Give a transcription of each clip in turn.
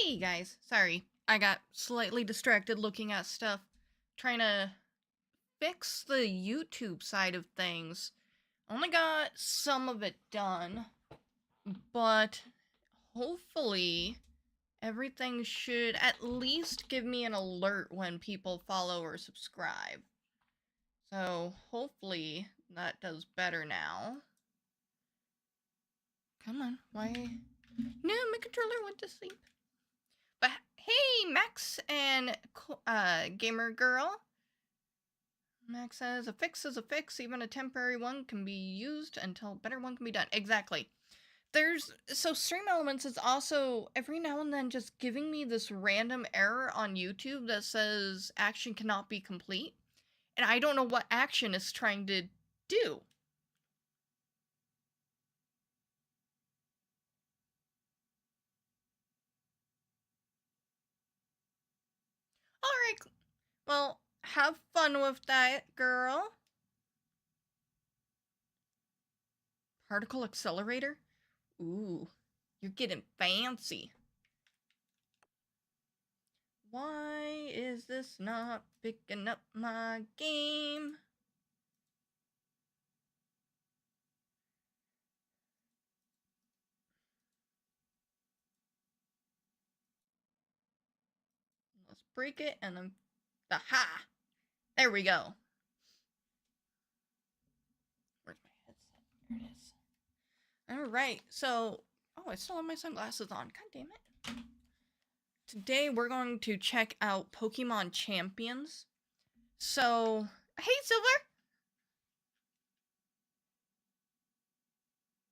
Hey guys, sorry. I got slightly distracted looking at stuff, trying to fix the YouTube side of things. Only got some of it done, but hopefully everything should at least give me an alert when people follow or subscribe. So hopefully that does better now. Come on, why? No, my controller went to sleep. But hey, Max and Gamer Girl. Max says, a fix is a fix, even a temporary one can be used until a better one can be done. Exactly. So Stream Elements is also, every now and then, just giving me this random error on YouTube that says action cannot be complete. And I don't know what action is trying to do. Alright, well, have fun with that, girl. Particle accelerator? Ooh, you're getting fancy. Why is this not picking up my game? Let's break it and then... Aha! There we go. Where's my headset? There it is. Alright, so... Oh, I still have my sunglasses on. God damn it. Today we're going to check out Pokemon Champions. So... Hey, Silver!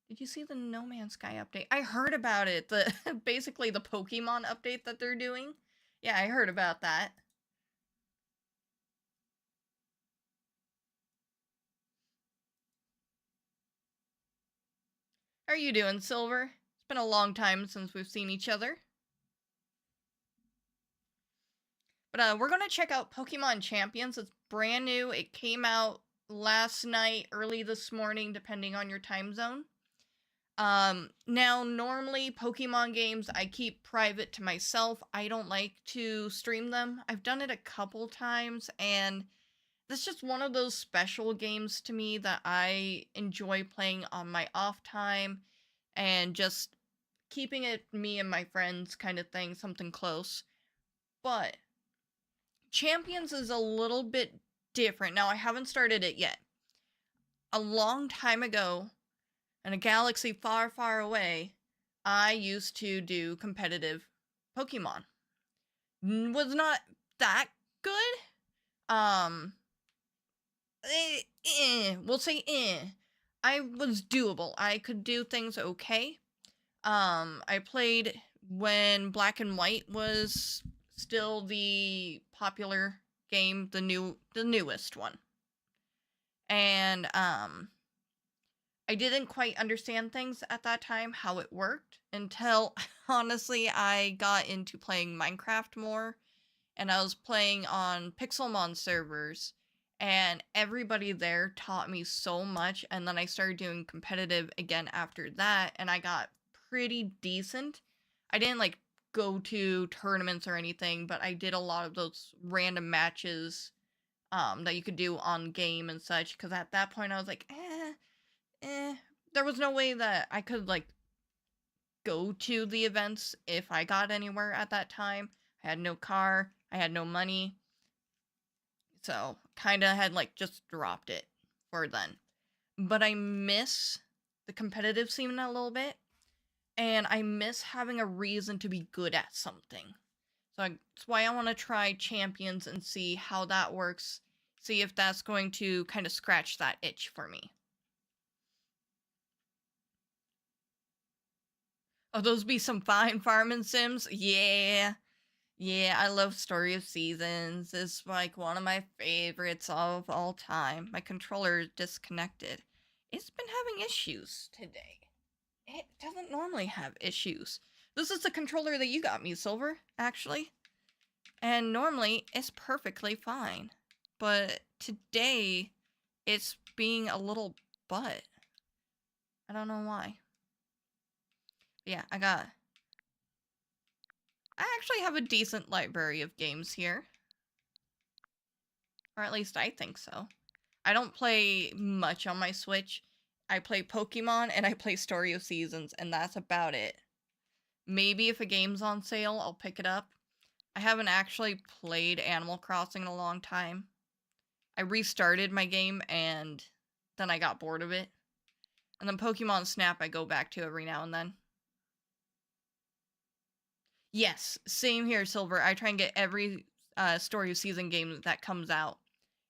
Did you see the No Man's Sky update? I heard about it. Basically the Pokemon update that they're doing. Yeah, I heard about that. How are you doing, Silver? It's been a long time since we've seen each other. But we're gonna check out Pokemon Champions. It's brand new. It came out last night, early this morning, depending on your time zone. Now, normally Pokemon games I keep private to myself. I don't like to stream them. I've done it a couple times, and that's just one of those special games to me that I enjoy playing on my off time and just keeping it me and my friends kind of thing, something close. But Champions is a little bit different. Now, I haven't started it yet. A long time ago, in a galaxy far, far away, I used to do competitive Pokemon. Was not that good. We'll say I was doable. I could do things okay. I played when Black and White was still the popular game, the newest one. And I didn't quite understand things at that time, how it worked, until honestly I got into playing Minecraft more, and I was playing on Pixelmon servers, and everybody there taught me so much, and then I started doing competitive again after that, and I got pretty decent. I didn't like go to tournaments or anything, but I did a lot of those random matches that you could do on game and such, because at that point I was like, there was no way that I could like go to the events if I got anywhere at that time. I had no car, I had no money, so kind of had like just dropped it for then. But I miss the competitive scene a little bit, and I miss having a reason to be good at something. So that's why I want to try Champions and see how that works, see if that's going to kind of scratch that itch for me. Oh, those be some fine farming sims? Yeah. Yeah, I love Story of Seasons. It's like one of my favorites of all time. My controller is disconnected. It's been having issues today. It doesn't normally have issues. This is the controller that you got me, Silver, actually. And normally, it's perfectly fine. But today, it's being a little butt. I don't know why. Yeah, I got I actually have a decent library of games here. Or at least I think so. I don't play much on my Switch. I play Pokemon and I play Story of Seasons, and that's about it. Maybe if a game's on sale, I'll pick it up. I haven't actually played Animal Crossing in a long time. I restarted my game and then I got bored of it. And then Pokemon Snap I go back to every now and then. Yes, same here, Silver. I try and get every Story of Season game that comes out.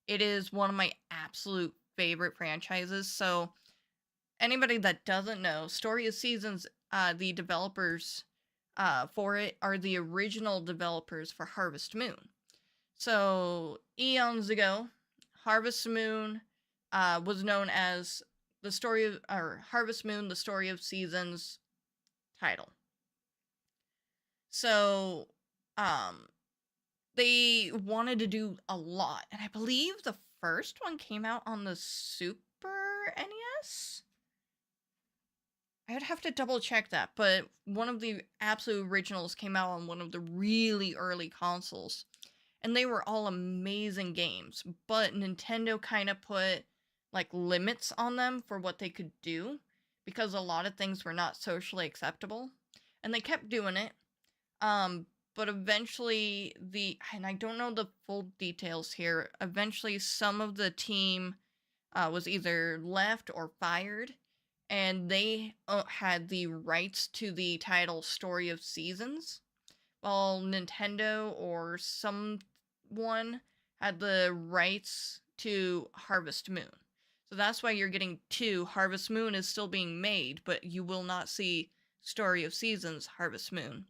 It is one of my absolute favorite franchises. So anybody that doesn't know, Story of Seasons, the developers for it are the original developers for Harvest Moon. So eons ago, Harvest Moon was known as the story of, or Harvest Moon, the Story of Seasons title. So, they wanted to do a lot, and I believe the first one came out on the Super NES. I would have to double check that, but one of the absolute originals came out on one of the really early consoles. And they were all amazing games, but Nintendo kind of put like limits on them for what they could do because a lot of things were not socially acceptable. And they kept doing it. But eventually and I don't know the full details here, eventually some of the team was either left or fired, and they had the rights to the title Story of Seasons, while Nintendo or someone had the rights to Harvest Moon. So that's why you're getting two. Harvest Moon is still being made, but you will not see Story of Seasons Harvest Moon.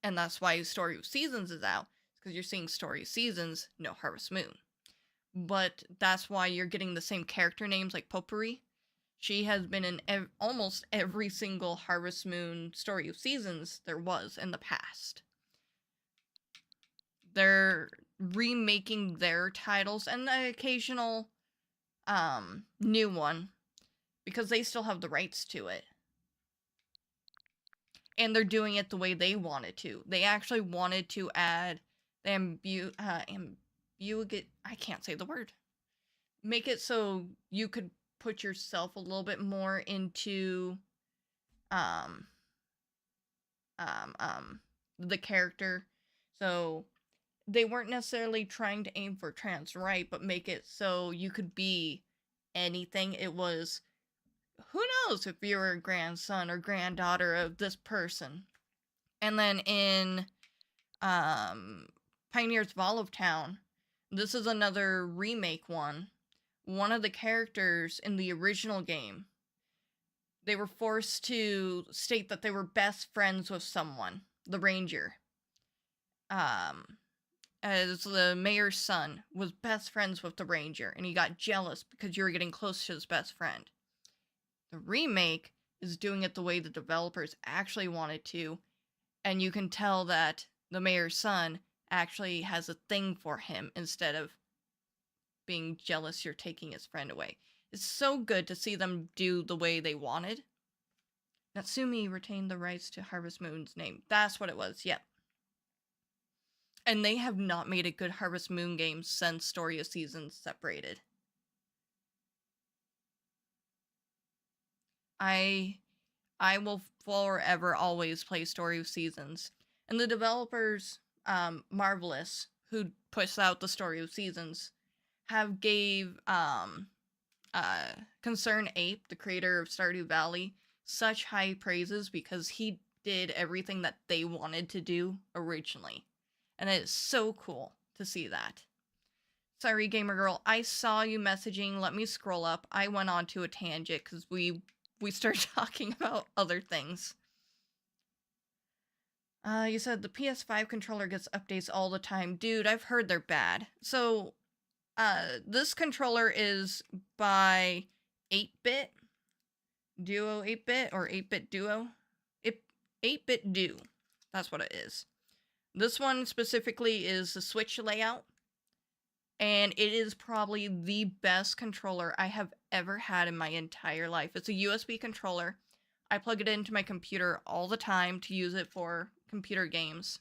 And that's why Story of Seasons is out, because you're seeing Story of Seasons, no Harvest Moon. But that's why you're getting the same character names like Potpourri. She has been in almost every single Harvest Moon Story of Seasons there was in the past. They're remaking their titles and the occasional new one because they still have the rights to it. And they're doing it the way they wanted to. They actually wanted to add the I can't say the word. Make it so you could put yourself a little bit more into the character. So they weren't necessarily trying to aim for trans right, but make it so you could be anything. It was, who knows if you're a grandson or granddaughter of this person. And then in Pioneer's Fall of Town, this is another remake one. One of the characters in the original game, they were forced to state that they were best friends with someone, the ranger. As the mayor's son was best friends with the ranger, and he got jealous because you were getting close to his best friend. The remake is doing it the way the developers actually wanted to, and you can tell that the mayor's son actually has a thing for him instead of being jealous you're taking his friend away. It's so good to see them do the way they wanted. Natsumi retained the rights to Harvest Moon's name. That's what it was, yep. And they have not made a good Harvest Moon game since Story of Seasons separated. I will forever always play Story of Seasons. And the developers, Marvelous, who puts out the Story of Seasons, have gave Concern Ape, the creator of Stardew Valley, such high praises because he did everything that they wanted to do originally. And it is so cool to see that. Sorry, Gamer Girl, I saw you messaging. Let me scroll up. I went on to a tangent because we started talking about other things. You said the PS5 controller gets updates all the time. Dude, I've heard they're bad. So, this controller is by 8-bit, Duo 8-bit, or 8-bit Duo? 8-bit Do. That's what it is. This one specifically is the Switch layout, and it is probably the best controller I have ever had in my entire life. It's a USB controller. I plug it into my computer all the time to use it for computer games.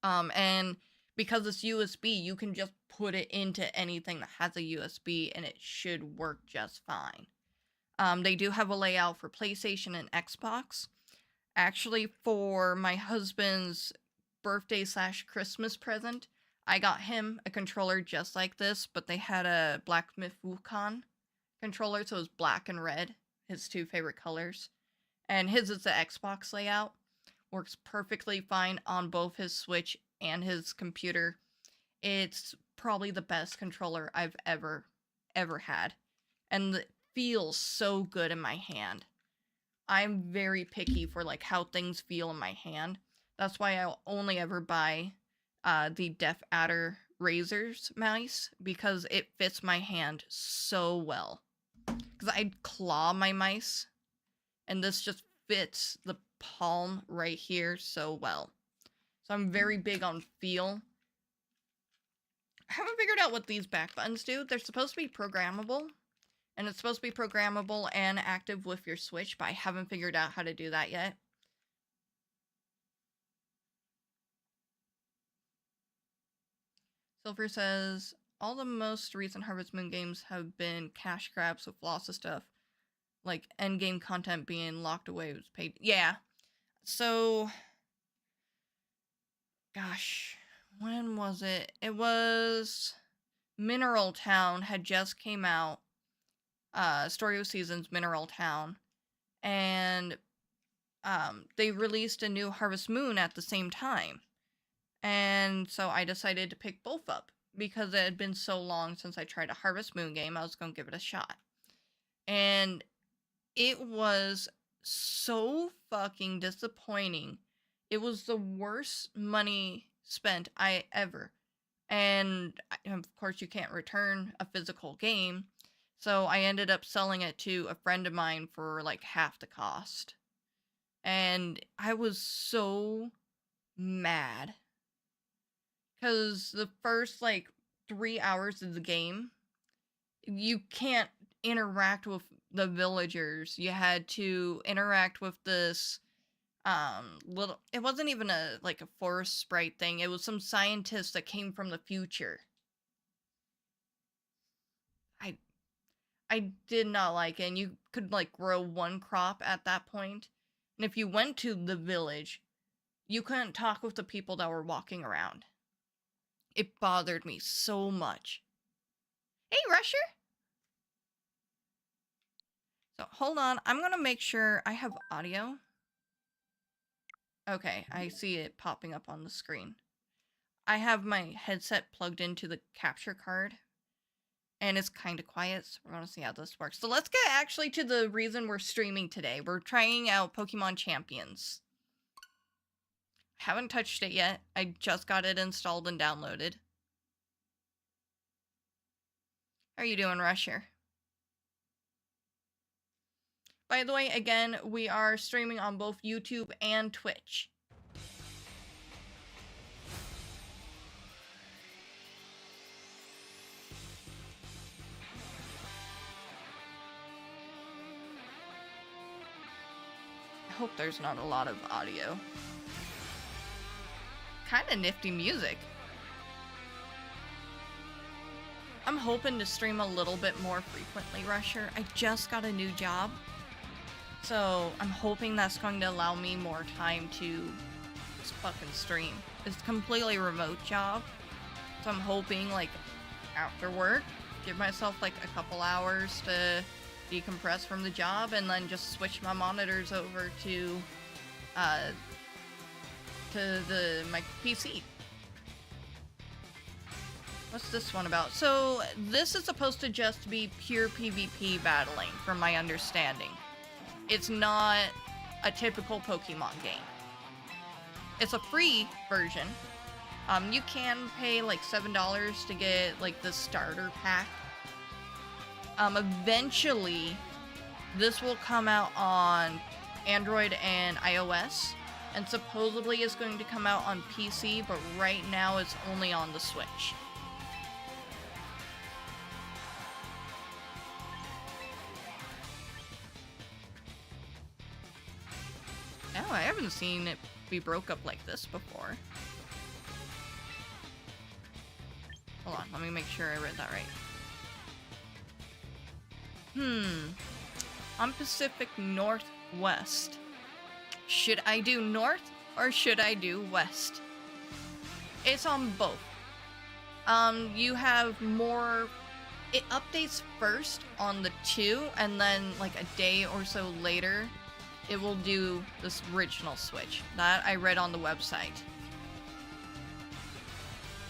And because it's USB, you can just put it into anything that has a USB and it should work just fine. They do have a layout for PlayStation and Xbox. Actually, for my husband's birthday / Christmas present, I got him a controller just like this, but they had a Black Myth Wukong controller, so it was black and red, his two favorite colors. And his is the Xbox layout. Works perfectly fine on both his Switch and his computer. It's probably the best controller I've ever had. And it feels so good in my hand. I'm very picky for like how things feel in my hand. That's why I'll only ever buy the Death Adder Razor's mice, because it fits my hand so well. Because I claw my mice, and this just fits the palm right here so well. So I'm very big on feel. I haven't figured out what these back buttons do. They're supposed to be programmable, and it's supposed to be programmable and active with your Switch, but I haven't figured out how to do that yet. Silver says, all the most recent Harvest Moon games have been cash grabs with lots of stuff, like endgame content being locked away was paid. Yeah. So, gosh, when was it? It was Mineral Town had just came out. Story of Seasons Mineral Town. And they released a new Harvest Moon at the same time. And so I decided to pick both up because it had been so long since I tried a Harvest Moon game. I was going to give it a shot. And it was so fucking disappointing. It was the worst money spent I ever. And of course you can't return a physical game. So I ended up selling it to a friend of mine for like half the cost. And I was so mad. Because the first like 3 hours of the game, you can't interact with the villagers. You had to interact with this little, it wasn't even a forest sprite thing. It was some scientist that came from the future. I did not like it. And you could like grow one crop at that point. And if you went to the village, you couldn't talk with the people that were walking around. It bothered me so much. Hey, Rusher! So, hold on. I'm gonna make sure I have audio. Okay, I see it popping up on the screen. I have my headset plugged into the capture card. And it's kind of quiet, so we're gonna see how this works. So let's get actually to the reason we're streaming today. We're trying out Pokemon Champions. Haven't touched it yet. I just got it installed and downloaded. How are you doing, Rusher? By the way, again, we are streaming on both YouTube and Twitch. I hope there's not a lot of audio. Kind of nifty music. I'm hoping to stream a little bit more frequently, Rusher. I just got a new job. So I'm hoping that's going to allow me more time to just fucking stream. It's a completely remote job. So I'm hoping like after work, give myself like a couple hours to decompress from the job and then just switch my monitors over to my PC. What's this one about? So this is supposed to just be pure PvP battling, from my understanding. It's not a typical Pokemon game. It's a free version. You can pay like $7 to get like the starter pack. Eventually, this will come out on Android and iOS, and supposedly it's going to come out on PC, but right now it's only on the Switch. Oh, I haven't seen it be broke up like this before. Hold on, let me make sure I read that right. On Pacific Northwest. Should I do north or should I do west? It's on both. You have more... It updates first on the 2, and then like a day or so later, it will do this original switch. That I read on the website.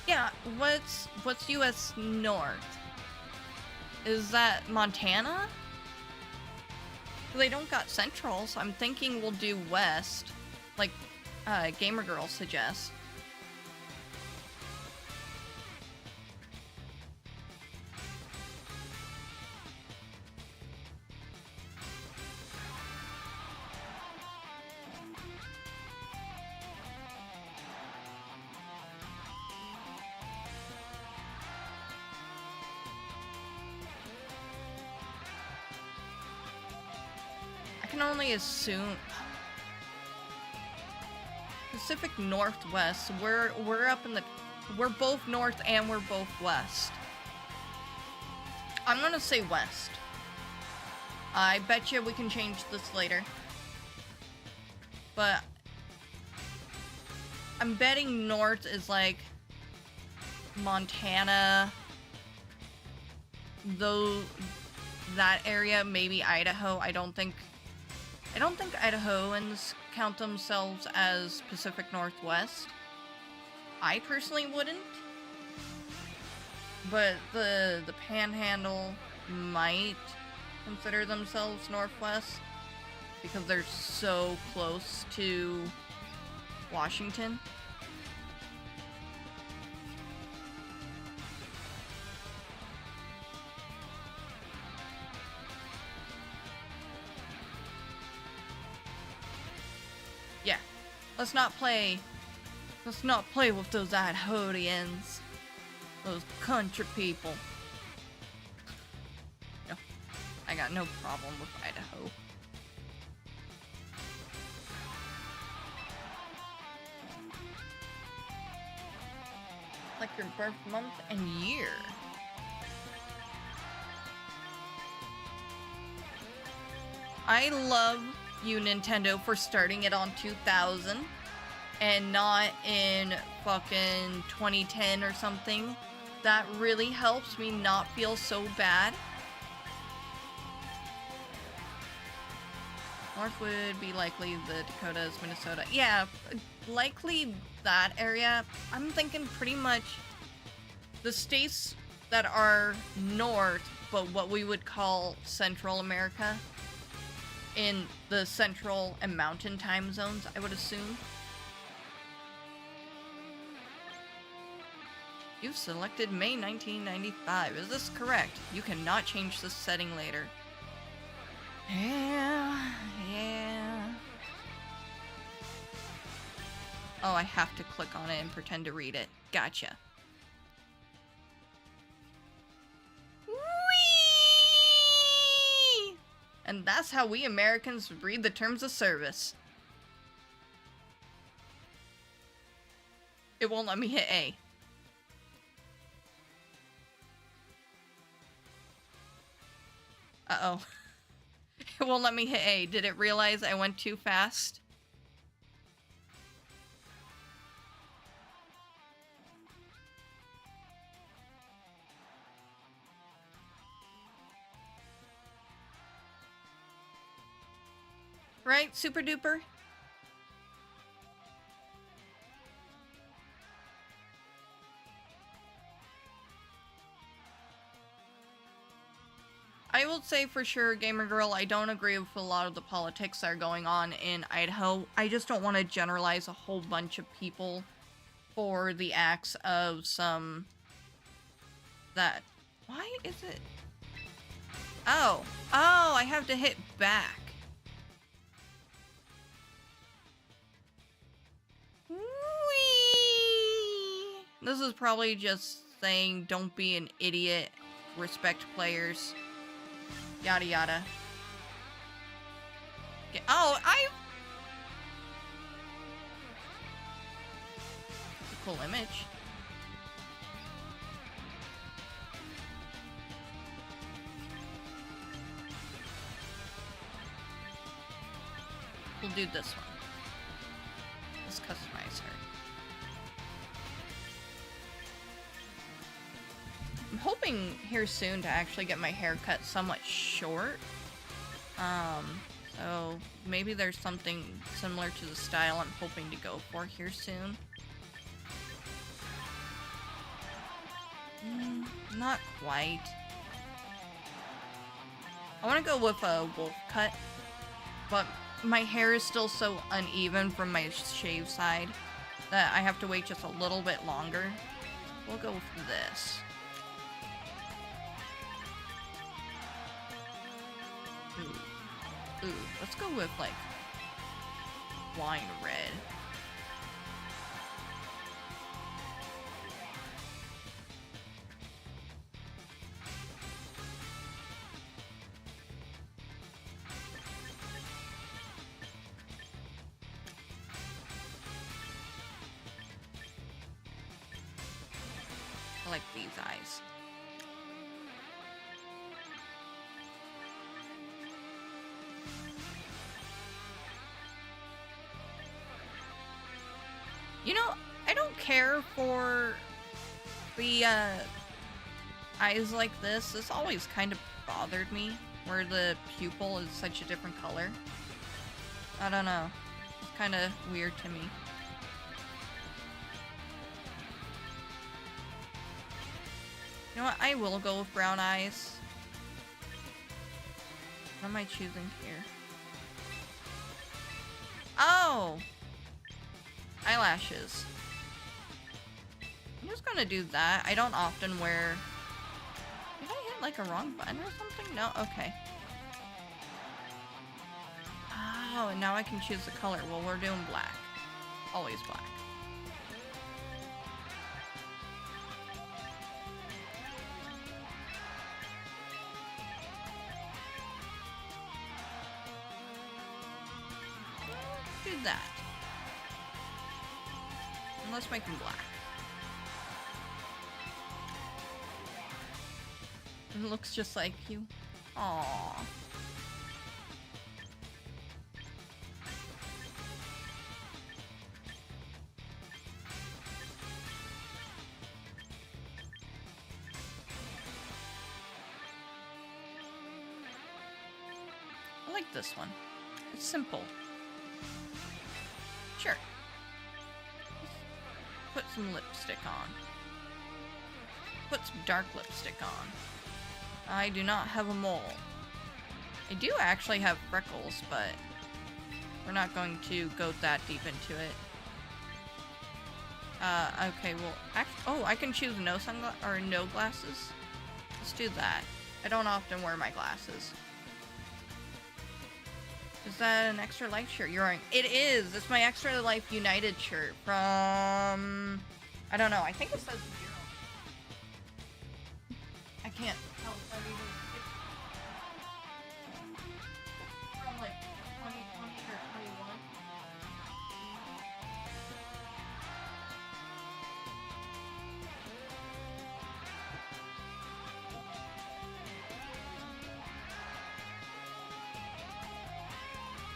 Yeah, what's US North? Is that Montana? They don't got Central, so I'm thinking we'll do West, like Gamer Girl suggests. I can only assume Pacific Northwest. We're up in the... We're both north and we're both west. I'm gonna say west. I bet you we can change this later. But I'm betting north is like Montana, though that area, maybe Idaho. I don't think Idahoans count themselves as Pacific Northwest. I personally wouldn't. But the Panhandle might consider themselves Northwest because they're so close to Washington. Yeah, let's not play with those Idahoans, those country people. No, I got no problem with Idaho. Like your birth month and year. I love you, Nintendo, for starting it on 2000 and not in fucking 2010 or something. That really helps me not feel so bad. North would be likely the Dakotas, Minnesota. Yeah, likely that area. I'm thinking pretty much the states that are north, but what we would call Central America, in the central and mountain time zones, I would assume. You've selected May 1995. Is this correct? You cannot change this setting later. Yeah. Oh, I have to click on it and pretend to read it. Gotcha. Whee! And that's how we Americans read the terms of service. It won't let me hit A. Uh-oh. It won't let me hit A. Did it realize I went too fast? Right, Super Duper? I will say for sure, Gamer Girl, I don't agree with a lot of the politics that are going on in Idaho. I just don't want to generalize a whole bunch of people for the acts of some... that... Why is it... Oh, I have to hit back. Whee! This is probably just saying don't be an idiot, respect players, yada yada. Okay. Oh, it's a cool image. we'll do this one. Let's customize her. I'm hoping here soon to actually get my hair cut somewhat short. So maybe there's something similar to the style I'm hoping to go for here soon. Not quite. I want to go with a wolf cut, but my hair is still so uneven from my shave side that I have to wait just a little bit longer. We'll go with this. Ooh, let's go with, like, wine red. I like these eyes. You know, I don't care for the eyes like this. This always kind of bothered me, where the pupil is such a different color. I don't know. It's kind of weird to me. You know what? I will go with brown eyes. What am I choosing here? Oh! Eyelashes. I'm just gonna do that. I don't often wear... Did I hit like a wrong button or something? No? Okay. Oh, and now I can choose the color. Well, we're doing black. Always black. Do that. And let's make them black. It looks just like you. Aww. I like this one. It's simple. Sure. Put some lipstick on. Put some dark lipstick on. I do not have a mole. I do actually have freckles, but we're not going to go that deep into it. Okay, well, oh, I can choose no or no glasses. Let's do that. I don't often wear my glasses. Is that an Extra Life shirt you're wearing? It is! It's my Extra Life United shirt from... I don't know, I think it says 0. I can't tell if I'm even... From like 2020 or 21.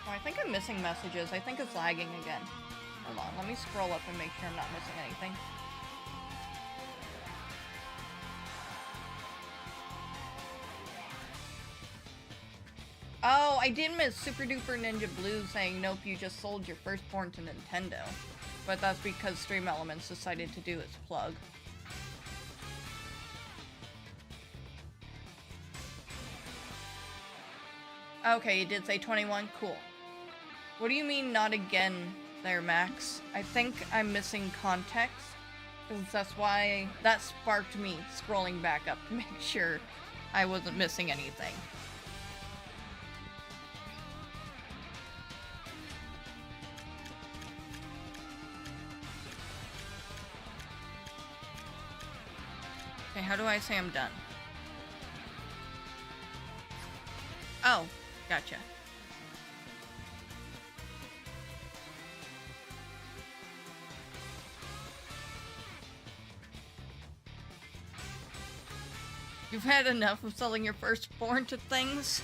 Oh, I think I'm missing messages. I think it's lagging again. Hold on, let me scroll up and make sure I'm not missing anything. Oh, I did miss Super Duper Ninja Blue saying, nope, you just sold your firstborn to Nintendo. But that's because Stream Elements decided to do its plug. Okay, you did say 21? Cool. What do you mean not again there, Max? I think I'm missing context. Because that's why that sparked me scrolling back up to make sure I wasn't missing anything. Okay, how do I say I'm done? Oh, gotcha. You've had enough of selling your firstborn to things?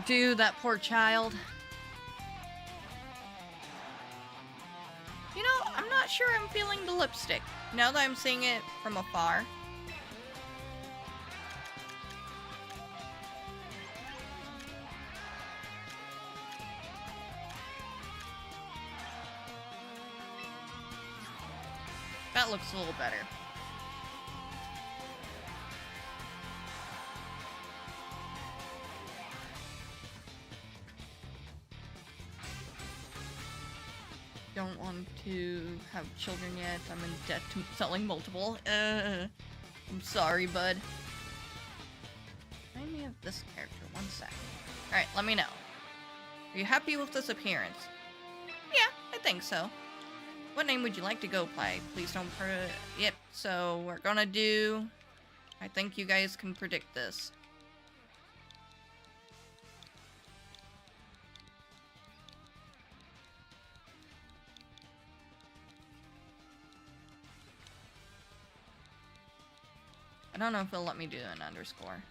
Dude, that poor child. not sure I'm feeling the lipstick. Now that I'm seeing it from afar. That looks a little better. Don't want to have children yet. I'm in debt to selling multiple. I'm sorry, bud. Remind me of this character. One sec. Alright, let me know. Are you happy with this appearance? Yeah, I think so. What name would you like to go by? Please don't Yep, so we're gonna do... I think you guys can predict this. I don't know if it'll let me do an underscore.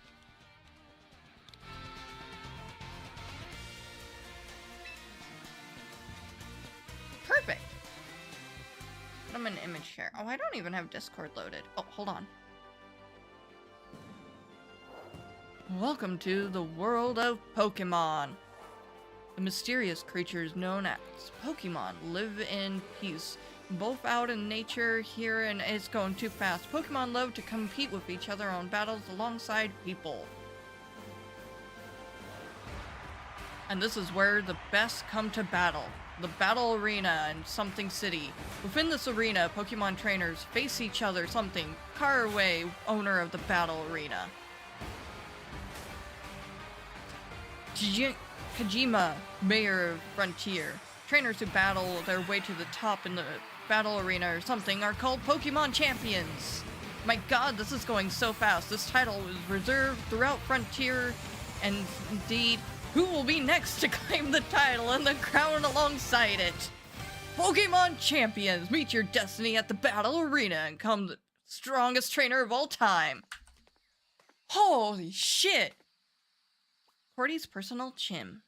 Perfect! Put them in image share. Oh, I don't even have Discord loaded. Oh, hold on. Welcome to the world of Pokémon. The mysterious creatures known as Pokémon live in peace, both out in nature here, and it's going too fast. Pokémon love to compete with each other on battles alongside people. And this is where the best come to battle. The battle arena in something city. Within this arena, Pokemon trainers face each other something. Caraway, owner of the battle arena. Kajima, mayor of Frontier. Trainers who battle their way to the top in the battle arena or something are called Pokemon champions. My god, this is going so fast. This title is reserved throughout Frontier, and indeed, who will be next to claim the title and the crown alongside it? Pokemon champions, meet your destiny at the battle arena and become the strongest trainer of all time. Holy shit! Cordy's personal chim.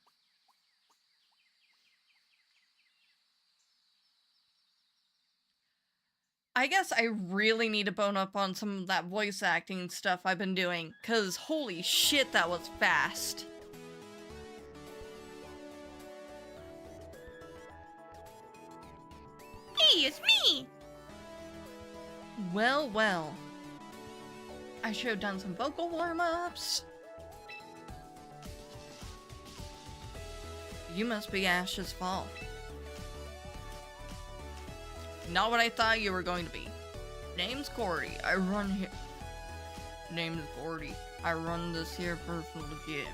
I guess I really need to bone up on some of that voice acting stuff I've been doing, cause holy shit, that was fast. Hey, it's me! Well, well. I should have done some vocal warm-ups. You must be Ash's fault. Not what I thought you were going to be. Name's Cordy. I run here. Name's Cordy. I run this here personal gym.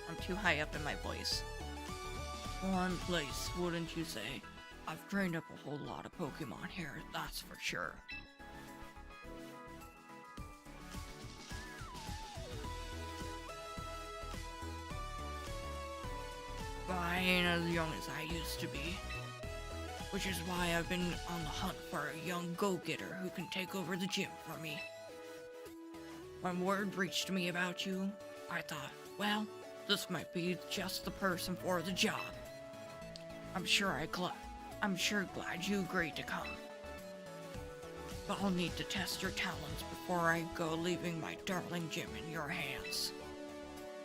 I'm too high up in my voice. One place, wouldn't you say? I've trained up a whole lot of Pokemon here, that's for sure. But I ain't as young as I used to be. Which is why I've been on the hunt for a young go-getter who can take over the gym for me. When word reached me about you, I thought, well, this might be just the person for the job. I'm sure glad you agreed to come. But I'll need to test your talents before I go, leaving my darling gym in your hands.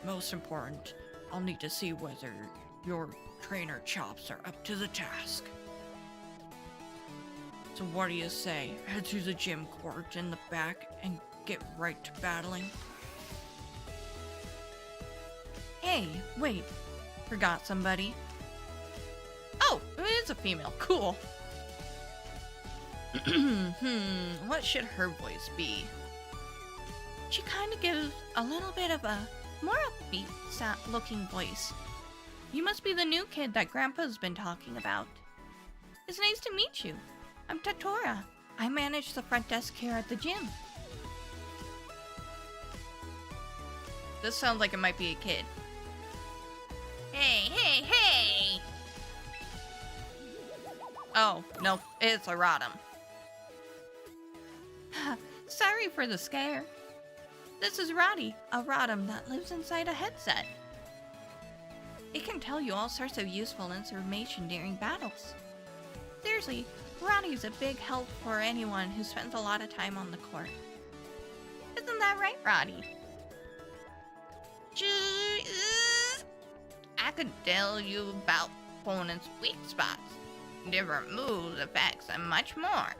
Most important, I'll need to see whether your trainer chops are up to the task. So what do you say? Head to the gym court in the back and get right to battling? Hey, wait. Forgot somebody. Oh, it is a female. Cool. What should her voice be? She kind of gives a little bit of a more upbeat looking voice. You must be the new kid that Grandpa's been talking about. It's nice to meet you. I'm Tatora. I manage the front desk here at the gym. This sounds like it might be a kid. Hey, hey, hey! Oh, no, it's a Rotom. Sorry for the scare. This is Roddy, a Rotom that lives inside a headset. It can tell you all sorts of useful information during battles. Seriously, Roddy's a big help for anyone who spends a lot of time on the court. Isn't that right, Roddy? I could tell you about opponents' weak spots, different moves, effects, and much more.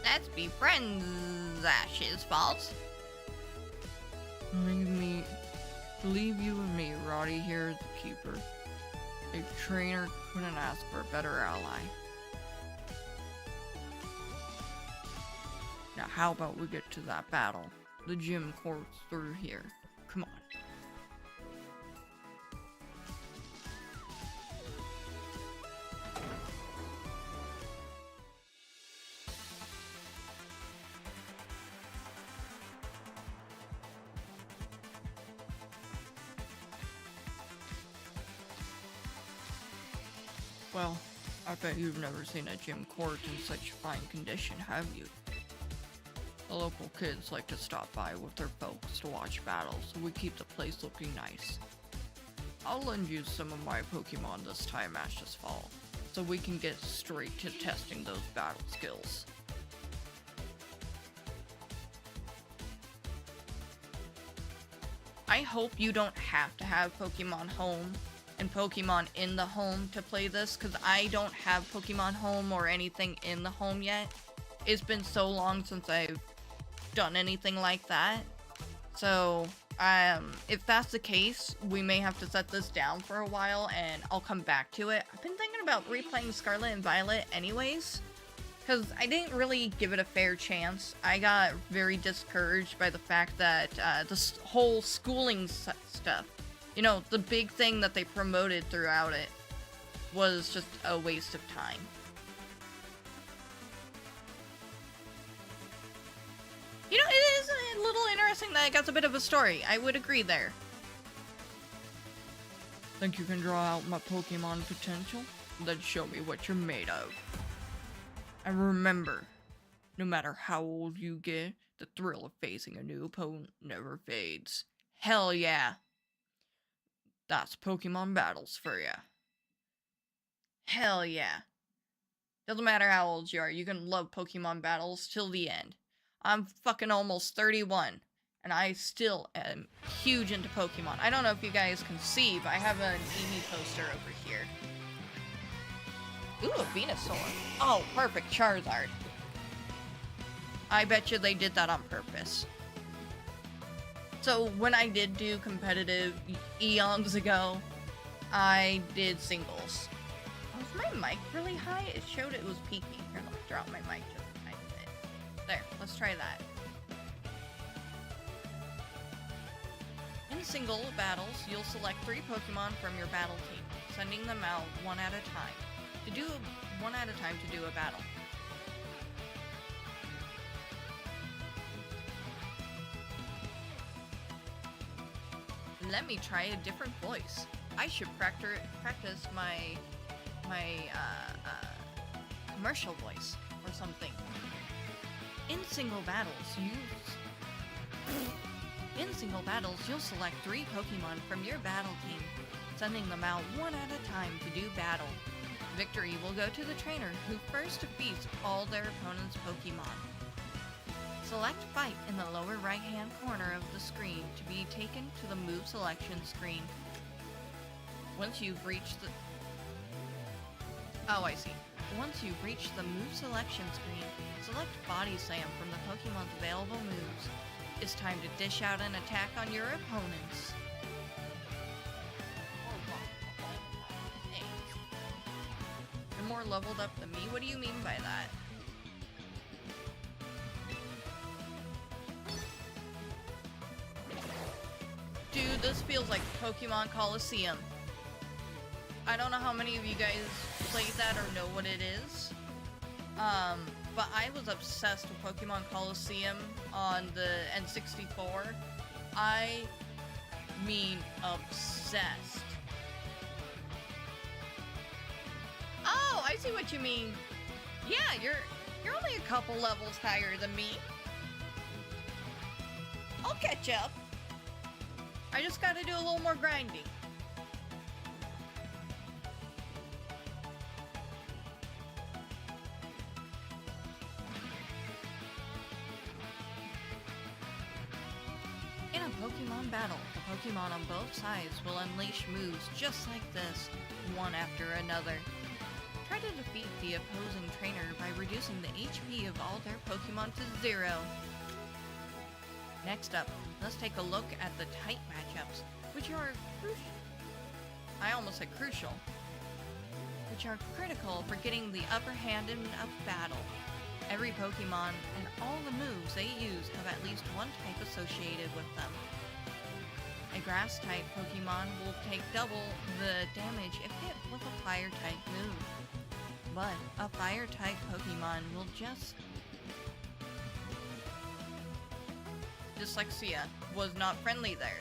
Let's be friends, Ash's fault. Leave you and me, Roddy here as the keeper. A trainer couldn't ask for a better ally. Now how about we get to that battle? The gym court's through here. Come on. Well, I bet you've never seen a gym court in such fine condition, have you? The local kids like to stop by with their folks to watch battles, so we keep the place looking nice. I'll lend you some of my Pokémon this time, Ash's Fall, so we can get straight to testing those battle skills. I hope you don't have to have Pokemon Home and Pokemon in the home to play this, because I don't have Pokemon Home or anything in the home yet. It's been so long since I've done anything like that. So, if that's the case, we may have to set this down for a while and I'll come back to it. I've been thinking about replaying Scarlet and Violet anyways, because I didn't really give it a fair chance. I got very discouraged by the fact that this whole schooling stuff, you know, the big thing that they promoted throughout it, was just a waste of time. You know, it is a little interesting that it got a bit of a story. I would agree there. Think you can draw out my Pokemon potential? Then show me what you're made of. And remember, no matter how old you get, the thrill of facing a new opponent never fades. Hell yeah! That's Pokemon battles for ya. Hell yeah. Doesn't matter how old you are, you can love Pokemon battles till the end. I'm fucking almost 31, and I still am huge into Pokemon. I don't know if you guys can see, but I have an Eevee poster over here. Ooh, a Venusaur. Oh, perfect, Charizard. I bet you they did that on purpose. So, when I did do competitive eons ago, I did singles. Was my mic really high? It showed it was peaking. Here, let me drop my mic just a tiny bit. There, let's try that. In single battles, you'll select 3 Pokemon from your battle team, sending them out one at a time. To do a battle. Let me try a different voice. I should practice my commercial voice or something. In single battles, you'll select 3 Pokemon from your battle team, sending them out one at a time to do battle. Victory will go to the trainer who first defeats all their opponent's Pokemon. Select Fight in the lower right-hand corner of the screen to be taken to the move selection screen. Once you've reached the move selection screen, select Body Slam from the Pokemon's available moves. It's time to dish out an attack on your opponents. You're more leveled up than me? What do you mean by that? Dude, this feels like Pokemon Coliseum. I don't know how many of you guys played that or know what it is. But I was obsessed with Pokemon Coliseum on the N64. I mean obsessed. Oh, I see what you mean. Yeah, you're only a couple levels higher than me. I'll catch up. I just gotta do a little more grinding. battle, the Pokemon on both sides will unleash moves just like this, one after another. Try to defeat the opposing trainer by reducing the HP of all their Pokemon to 0. Next up, let's take a look at the type matchups, which are crucial. Which are critical for getting the upper hand in a battle. Every Pokemon and all the moves they use have at least one type associated with them. A grass type Pokemon will take double the damage if hit with a fire type move. But a fire type Pokemon will Dyslexia was not friendly there.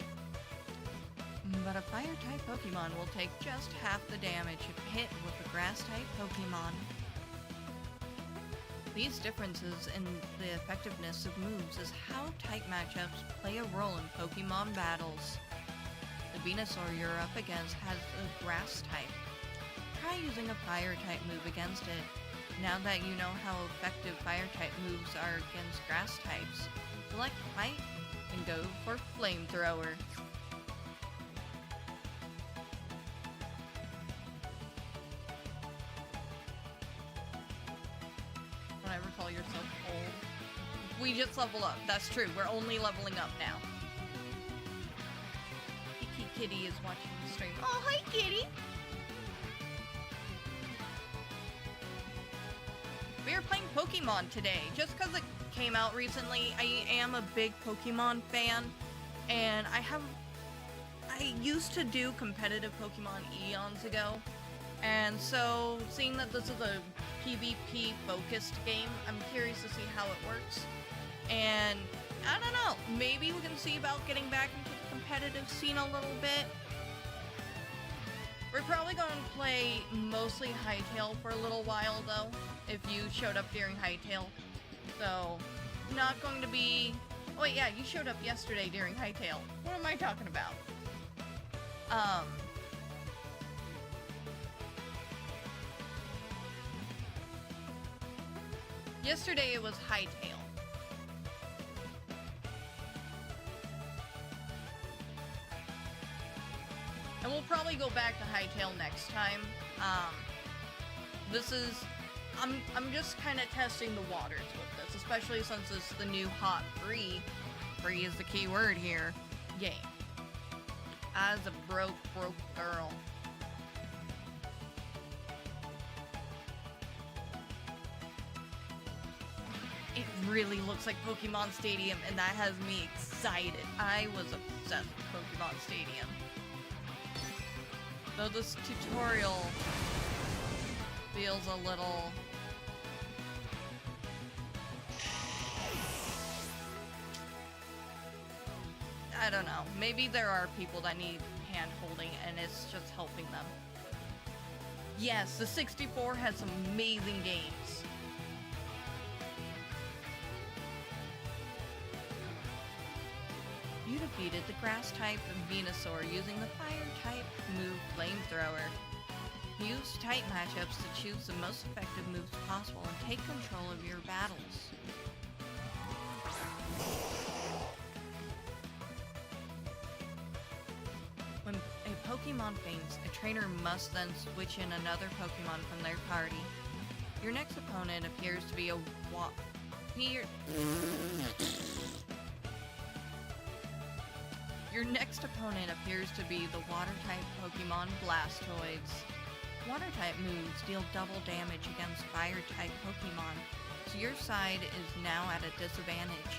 But a fire type Pokemon will take just half the damage if hit with a grass type Pokemon. These differences in the effectiveness of moves is how type matchups play a role in Pokemon battles. The Venusaur you're up against has a grass type. Try using a fire type move against it. Now that you know how effective fire type moves are against grass types, select fight and go for flamethrower. Don't ever call yourself old. We just level up. That's true. We're only leveling up now. Kitty is watching the stream. Oh, hi, Kitty! We are playing Pokemon today. Just because it came out recently, I am a big Pokemon fan. And I used to do competitive Pokemon eons ago. And so, seeing that this is a PvP focused game, I'm curious to see how it works. And I don't know, maybe we can see about getting back into the competitive scene a little bit. We're probably going to play mostly Hytale for a little while though, if you showed up during Hytale. So, not going to be... Oh wait, yeah, you showed up yesterday during Hytale. What am I talking about? Yesterday it was Hytale. And we'll probably go back to Hytale next time. I'm just kind of testing the waters with this, especially since it's the new hot free is the key word here, game. As a broke girl. It really looks like Pokemon Stadium, and that has me excited. I was obsessed with Pokemon Stadium. Though this tutorial feels a little... I don't know. Maybe there are people that need hand-holding and it's just helping them. Yes, the 64 has some amazing games. You defeated the grass-type Venusaur using the fire-type move Flamethrower. Use type matchups to choose the most effective moves possible and take control of your battles. When a Pokemon faints, a trainer must then switch in another Pokemon from their party. Your next opponent appears to be a Your next opponent appears to be the Water-type Pokemon Blastoids. Water-type moves deal double damage against Fire-type Pokemon, so your side is now at a disadvantage.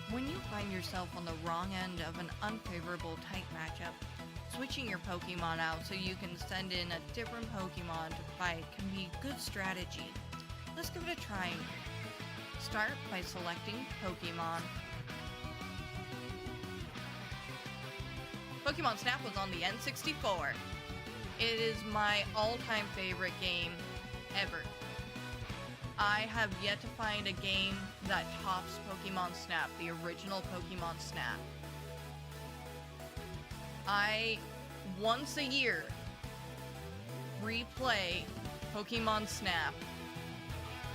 When you find yourself on the wrong end of an unfavorable type matchup, switching your Pokemon out so you can send in a different Pokemon to fight can be good strategy. Let's give it a try. Start by selecting Pokemon. Pokemon Snap was on the N64. It is my all-time favorite game ever. I have yet to find a game that tops Pokemon Snap, the original Pokemon Snap. I, once a year, replay Pokemon Snap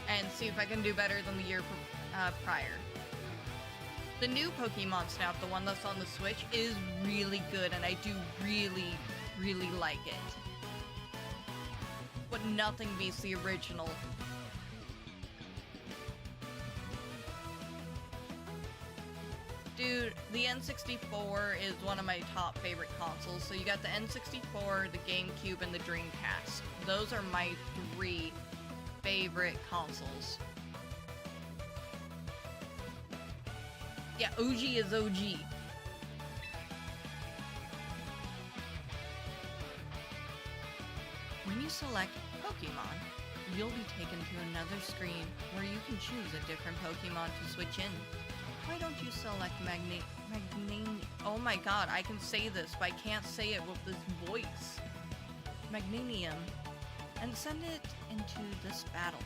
and see if I can do better than the year prior. The new Pokemon Snap, the one that's on the Switch, is really good, and I do really, really like it. But nothing beats the original. Dude, the N64 is one of my top favorite consoles. So you got the N64, the GameCube, and the Dreamcast. Those are my 3 favorite consoles. Yeah, OG is OG. When you select Pokemon, you'll be taken to another screen where you can choose a different Pokemon to switch in. Why don't you select oh my god, I can say this, but I can't say it with this voice. Magnanium. And send it into this battle.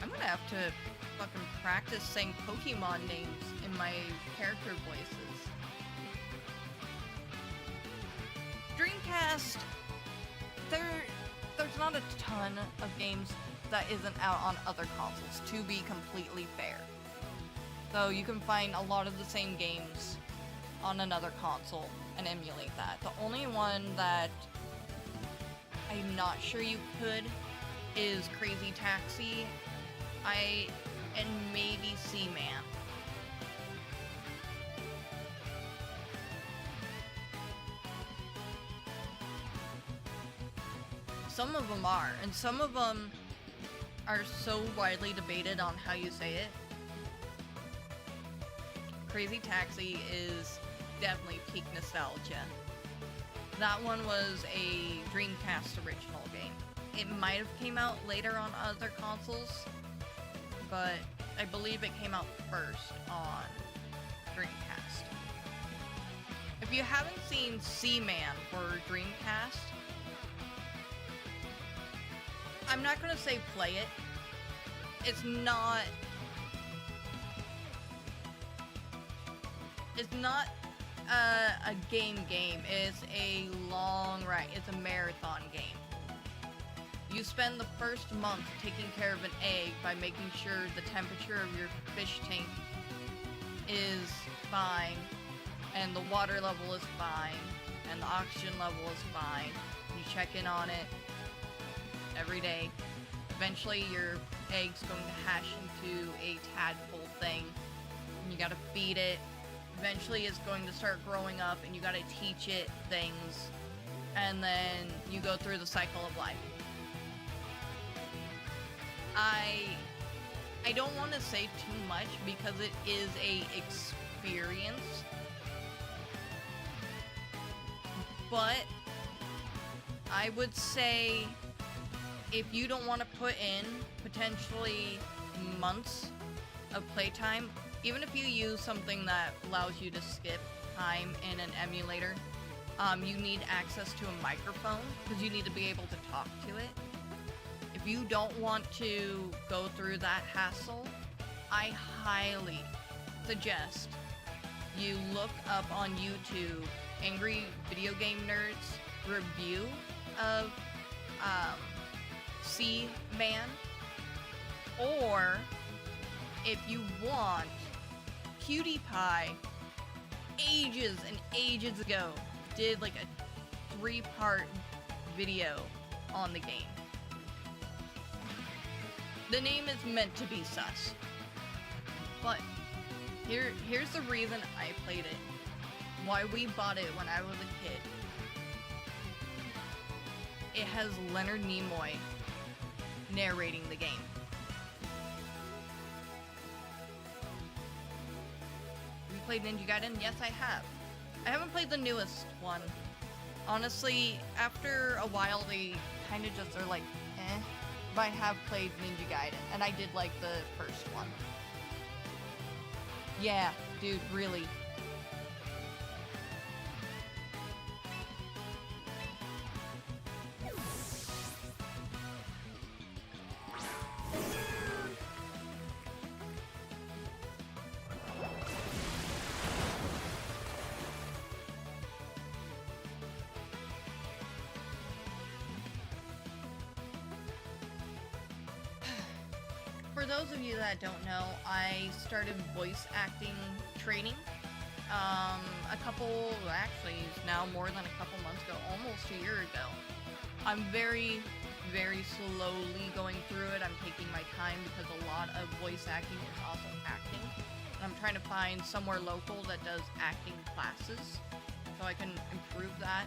I'm gonna have to fucking practice saying Pokemon names in my character voices. Dreamcast, there's not a ton of games that isn't out on other consoles, to be completely fair. So you can find a lot of the same games on another console and emulate that. The only one that I'm not sure you could is Crazy Taxi, and maybe Seaman. Some of them are, and some of them are so widely debated on how you say it. Crazy Taxi is definitely peak nostalgia. That one was a Dreamcast original game. It might have came out later on other consoles, but I believe it came out first on Dreamcast. If you haven't seen Seaman for Dreamcast, I'm not gonna say play it. It's not a game. It's a long ride. It's a marathon game. You spend the first month taking care of an egg by making sure the temperature of your fish tank is fine, and the water level is fine, and the oxygen level is fine. You check in on it every day. Eventually your egg's going to hatch into a tadpole thing, and you gotta feed it. Eventually it's going to start growing up, and you gotta teach it things, and then you go through the cycle of life. I don't want to say too much because it is a experience, but I would say if you don't want to put in potentially months of playtime, even if you use something that allows you to skip time in an emulator, you need access to a microphone because you need to be able to talk to it. If you don't want to go through that hassle, I highly suggest you look up on YouTube Angry Video Game Nerds review of Seaman, or if you want, PewDiePie ages and ages ago did like a 3-part video on the game. The name is meant to be sus, but here's the reason I played it, why we bought it when I was a kid. It has Leonard Nimoy narrating the game. Have you played Ninja Gaiden? Yes, I have. I haven't played the newest one. Honestly, after a while, they kind of just are like, eh. But I have played Ninja Gaiden, and I did like the first one. Yeah, dude, really. For those of you that don't know, I started voice acting training a couple, actually, now more than a couple months ago, almost a year ago. I'm very, very slowly going through it. I'm taking my time because a lot of voice acting is also acting. And I'm trying to find somewhere local that does acting classes so I can improve that.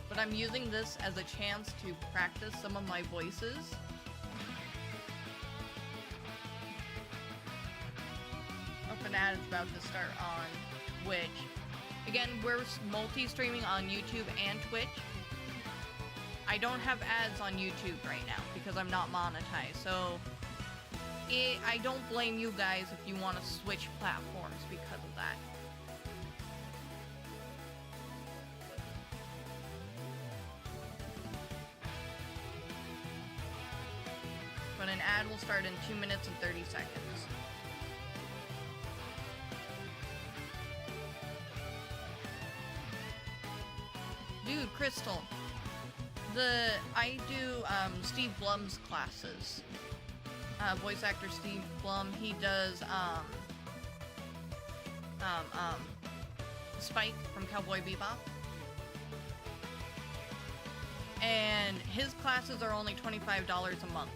But I'm using this as a chance to practice some of my voices. An ad is about to start on Twitch. Again, we're multi-streaming on YouTube and Twitch. I don't have ads on YouTube right now because I'm not monetized, so I don't blame you guys if you want to switch platforms because of that. But an ad will start in 2 minutes and 30 seconds. Dude, Crystal, I do Steve Blum's classes. Voice actor Steve Blum, he does Spike from Cowboy Bebop. And his classes are only $25 a month.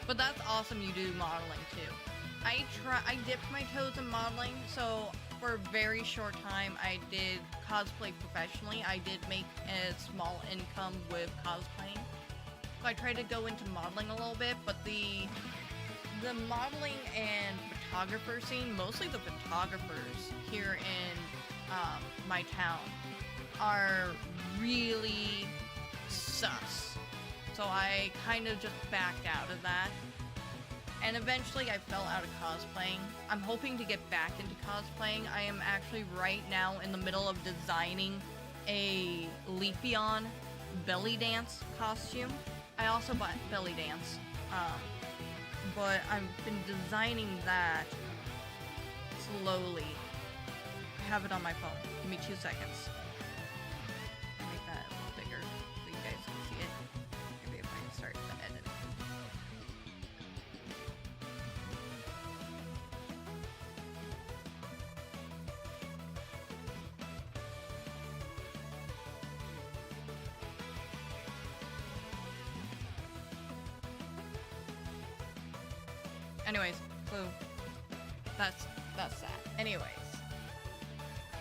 But that's awesome you do modeling too. I dipped my toes in modeling, so for a very short time I did cosplay professionally. I did make a small income with cosplaying. So I tried to go into modeling a little bit, but the modeling and photographer scene, mostly the photographers here in my town, are really sus. So I kind of just backed out of that. And eventually I fell out of cosplaying. I'm hoping to get back into cosplaying. I am actually right now in the middle of designing a Leafeon belly dance costume. I also bought belly dance. But I've been designing that slowly. I have it on my phone. Give me 2 seconds. Make that a little bigger so you guys can see it. Maybe if I can start the edit. Anyways, so that's that. Anyways.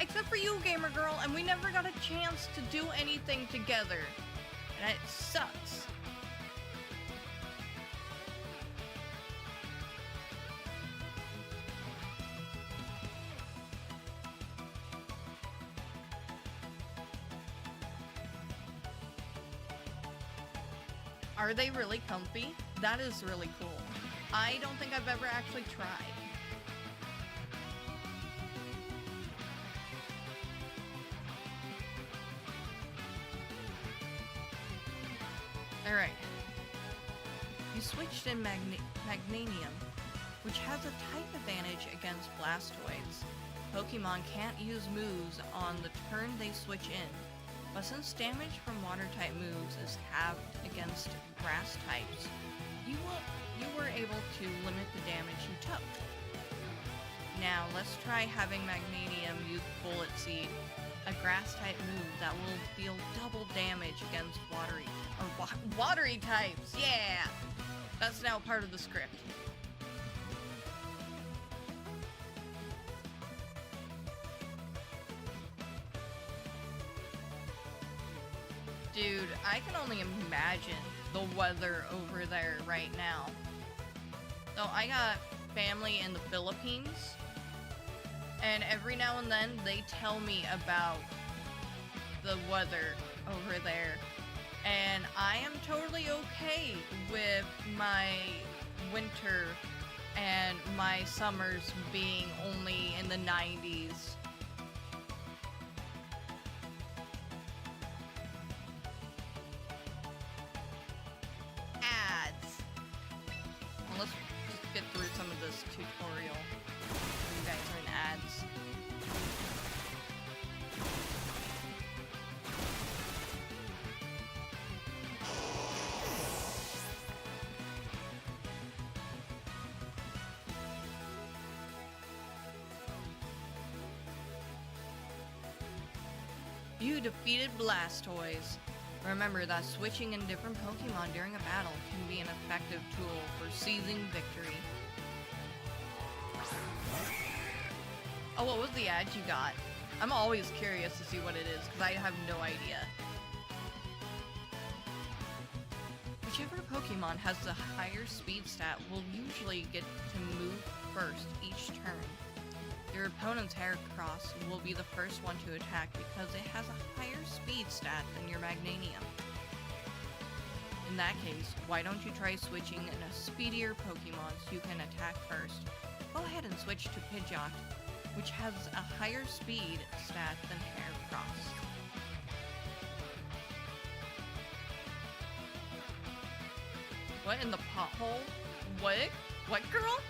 Except for you, gamer girl, and we never got a chance to do anything together. And it sucks. Are they really comfy? That is really cool. I don't think I've ever actually tried. Alright. You switched in Magnanium, which has a type advantage against Blastoids. Pokemon can't use moves on the turn they switch in, but since damage from water-type moves is halved against grass types, you were able to limit the damage you took. Now, let's try having Magnanium use Bullet Seed, a grass-type move that will deal double damage against watery types. Yeah! That's now part of the script. Dude, I can only imagine the weather over there right now. So I got family in the Philippines, and every now and then they tell me about the weather over there. And I am totally okay with my winter and my summers being only in the 90s. Ads. Well, let's just get through some of this tutorial. You guys are in ads. You defeated Blastoise. Remember that switching in different Pokemon during a battle can be an effective tool for seizing victory. Oh, what was the ad you got? I'm always curious to see what it is, because I have no idea. Whichever Pokemon has the higher speed stat will usually get to move first each turn. Your opponent's Heracross will be the first one to attack because it has a higher speed stat than your Magnanium. In that case, why don't you try switching in a speedier Pokemon so you can attack first? Go ahead and switch to Pidgeot, which has a higher speed stat than Heracross. What in the pothole? What girl?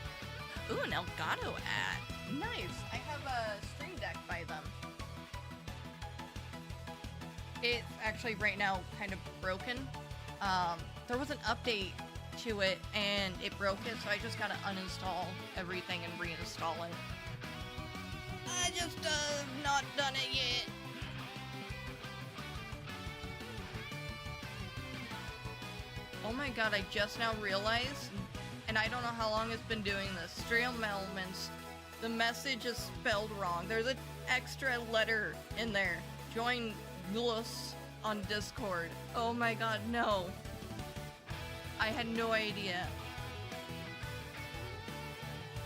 Ooh, an Elgato ad. Nice. I have a Stream Deck by them. It's actually right now kind of broken. There was an update to it and it broke it, so I just gotta uninstall everything and reinstall it. I just not done it yet. Oh my god, I just now realized, and I don't know how long it's been doing this, Stream Elements, the message is spelled wrong. There's an extra letter in there. Join Glus on Discord. Oh my god, no. I had no idea.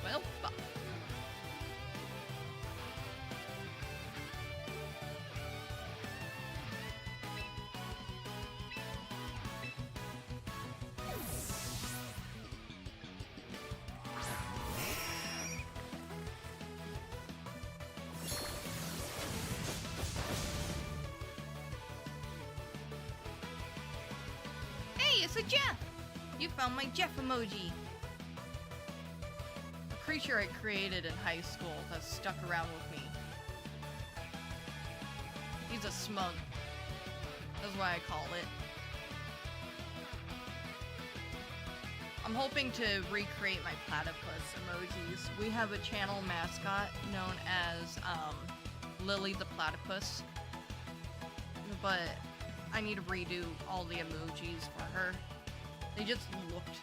Well, fuck. Hey, it's a Jeff! You found my Jeff emoji. A creature I created in high school that's stuck around with me. He's a smug. That's why I call it. I'm hoping to recreate my platypus emojis. We have a channel mascot known as Lily the Platypus, but I need to redo all the emojis for her. They just looked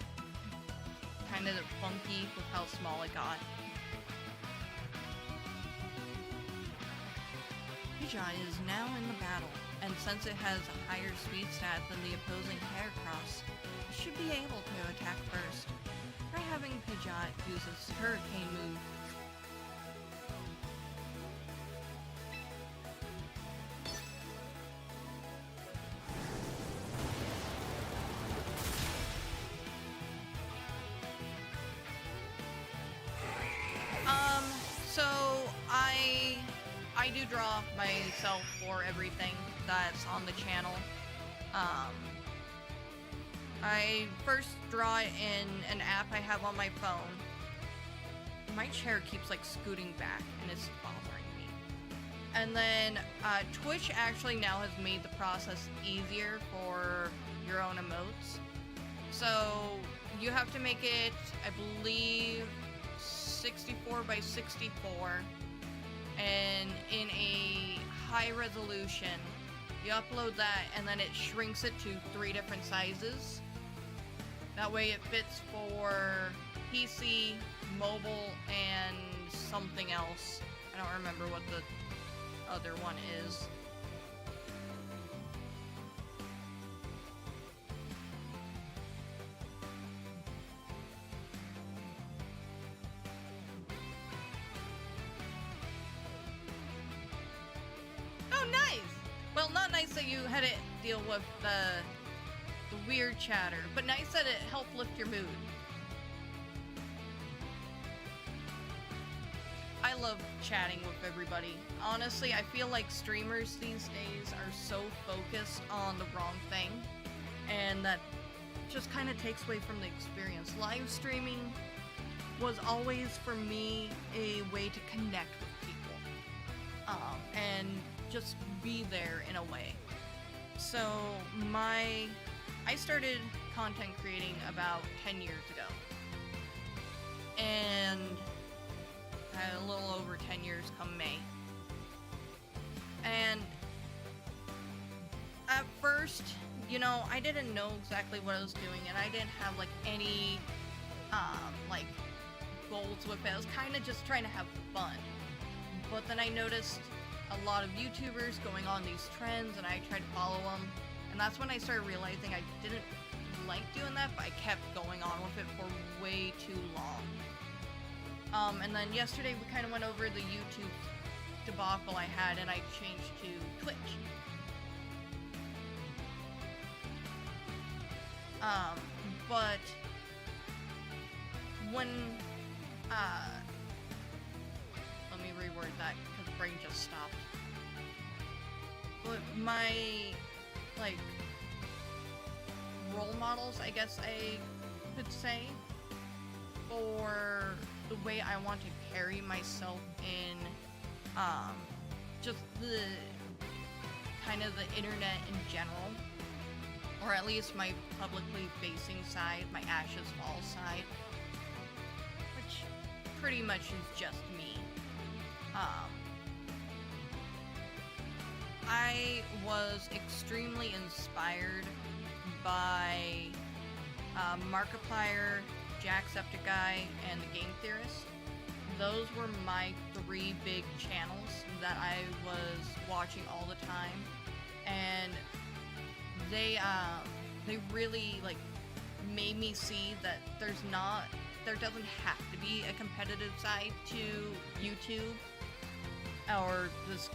kind of funky with how small it got. Pidgeot is now in the battle, and since it has a higher speed stat than the opposing Heracross, it should be able to attack first. Try having Pidgeot use its Hurricane move. So I do draw myself for everything that's on the channel. I first draw it in an app I have on my phone. My chair keeps like scooting back and it's bothering me. And then Twitch actually now has made the process easier for your own emotes. So you have to make it, I believe, 64 by 64 and in a high resolution. You upload that and then it shrinks it to 3 different sizes. That way it fits for PC, mobile, and something else. I don't remember what the other one is. Nice! Well, not nice that you had to deal with the weird chatter, but nice that it helped lift your mood. I love chatting with everybody. Honestly, I feel like streamers these days are so focused on the wrong thing, and that just kind of takes away from the experience. Live streaming was always for me a way to connect with people, and just be there in a way. So I started content creating about 10 years ago, and I had a little over 10 years come May. And at first, I didn't know exactly what I was doing, and I didn't have like any like goals with it. I was kind of just trying to have fun. But then I noticed a lot of YouTubers going on these trends, and I tried to follow them. And that's when I started realizing I didn't like doing that, but I kept going on with it for way too long. And then yesterday we kind of went over the YouTube debacle I had, and I changed to Twitch. But when, let me reword that because brain just stopped. But my, like, role models, I guess I could say, for the way I want to carry myself in, just the, kind of the internet in general, or at least my publicly facing side, my Ashes Fall side, which pretty much is just me. I was extremely inspired by Markiplier, Jacksepticeye, and the Game Theorist. Those were my 3 big channels that I was watching all the time, and they really like made me see that there doesn't have to be a competitive side to YouTube or this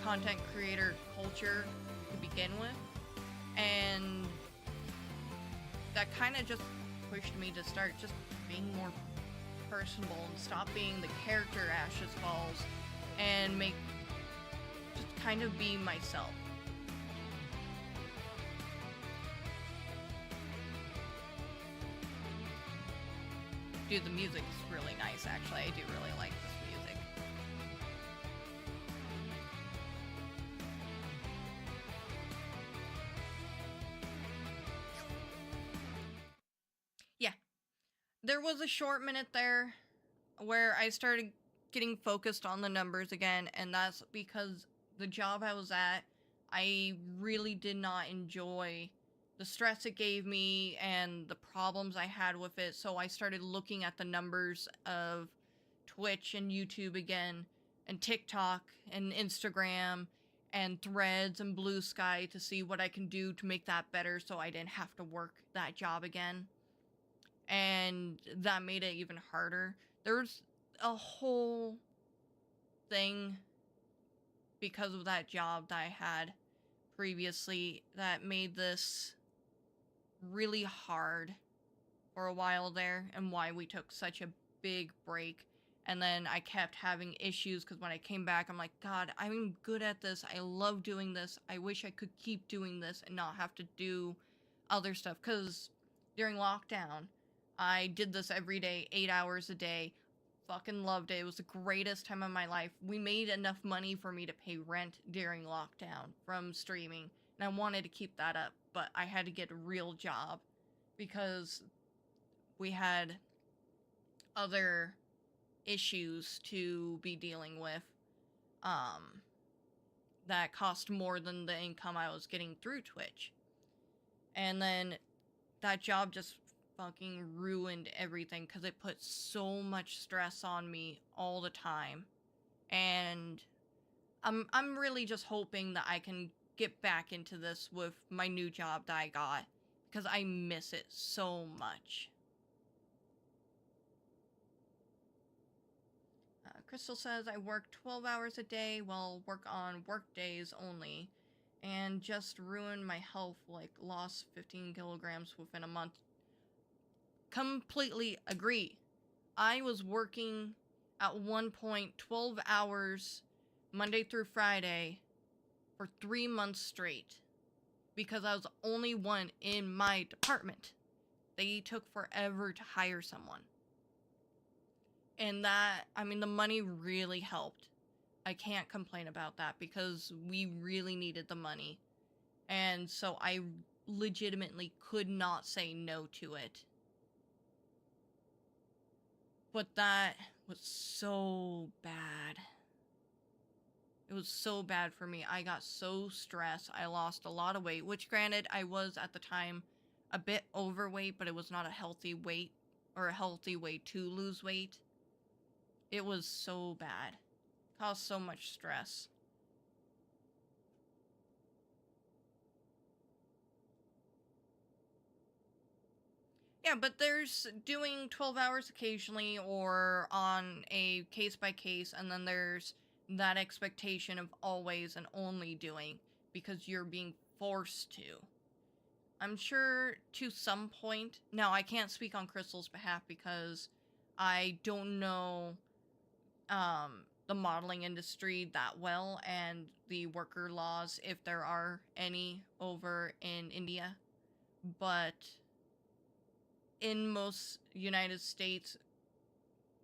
content creator culture to begin with, and that kind of just pushed me to start just being more personable and stop being the character Ashes Falls and just kind of be myself. Dude, the music is really nice, actually. I do really like this music. Yeah. There was a short minute there where I started getting focused on the numbers again, and that's because the job I was at, I really did not enjoy the stress it gave me and the problems I had with it. So I started looking at the numbers of Twitch and YouTube again, and TikTok and Instagram and Threads and Blue Sky to see what I can do to make that better so I didn't have to work that job again. And that made it even harder. There's a whole thing because of that job that I had previously that made this really hard for a while there, and why we took such a big break. And then I kept having issues because when I came back, I'm like, God, I'm good at this. I love doing this. I wish I could keep doing this and not have to do other stuff. Because during lockdown, I did this every day, 8 hours a day. Fucking loved it. It was the greatest time of my life. We made enough money for me to pay rent during lockdown from streaming, and I wanted to keep that up, but I had to get a real job because we had other issues to be dealing with that cost more than the income I was getting through Twitch. And then that job just fucking ruined everything because it put so much stress on me all the time. And I'm really just hoping that I can get back into this with my new job that I got, because I miss it so much. Crystal says, I work 12 hours a day, well, work on work days only, and just ruined my health, like lost 15 kilograms within a month. Completely agree. I was working at one point 12 hours Monday through Friday for 3 months straight because I was the only one in my department. They took forever to hire someone. And that, I mean, the money really helped. I can't complain about that because we really needed the money. And so I legitimately could not say no to it. But that was so bad. It was so bad for me. I got so stressed. I lost a lot of weight, which granted, I was at the time a bit overweight, but it was not a healthy weight or a healthy way to lose weight. It was so bad. Caused so much stress. Yeah, but there's doing 12 hours occasionally or on a case by case, and then there's that expectation of always and only doing because you're being forced to. I'm sure to some point, now I can't speak on Crystal's behalf because I don't know the modeling industry that well and the worker laws, if there are any over in India, but in most United States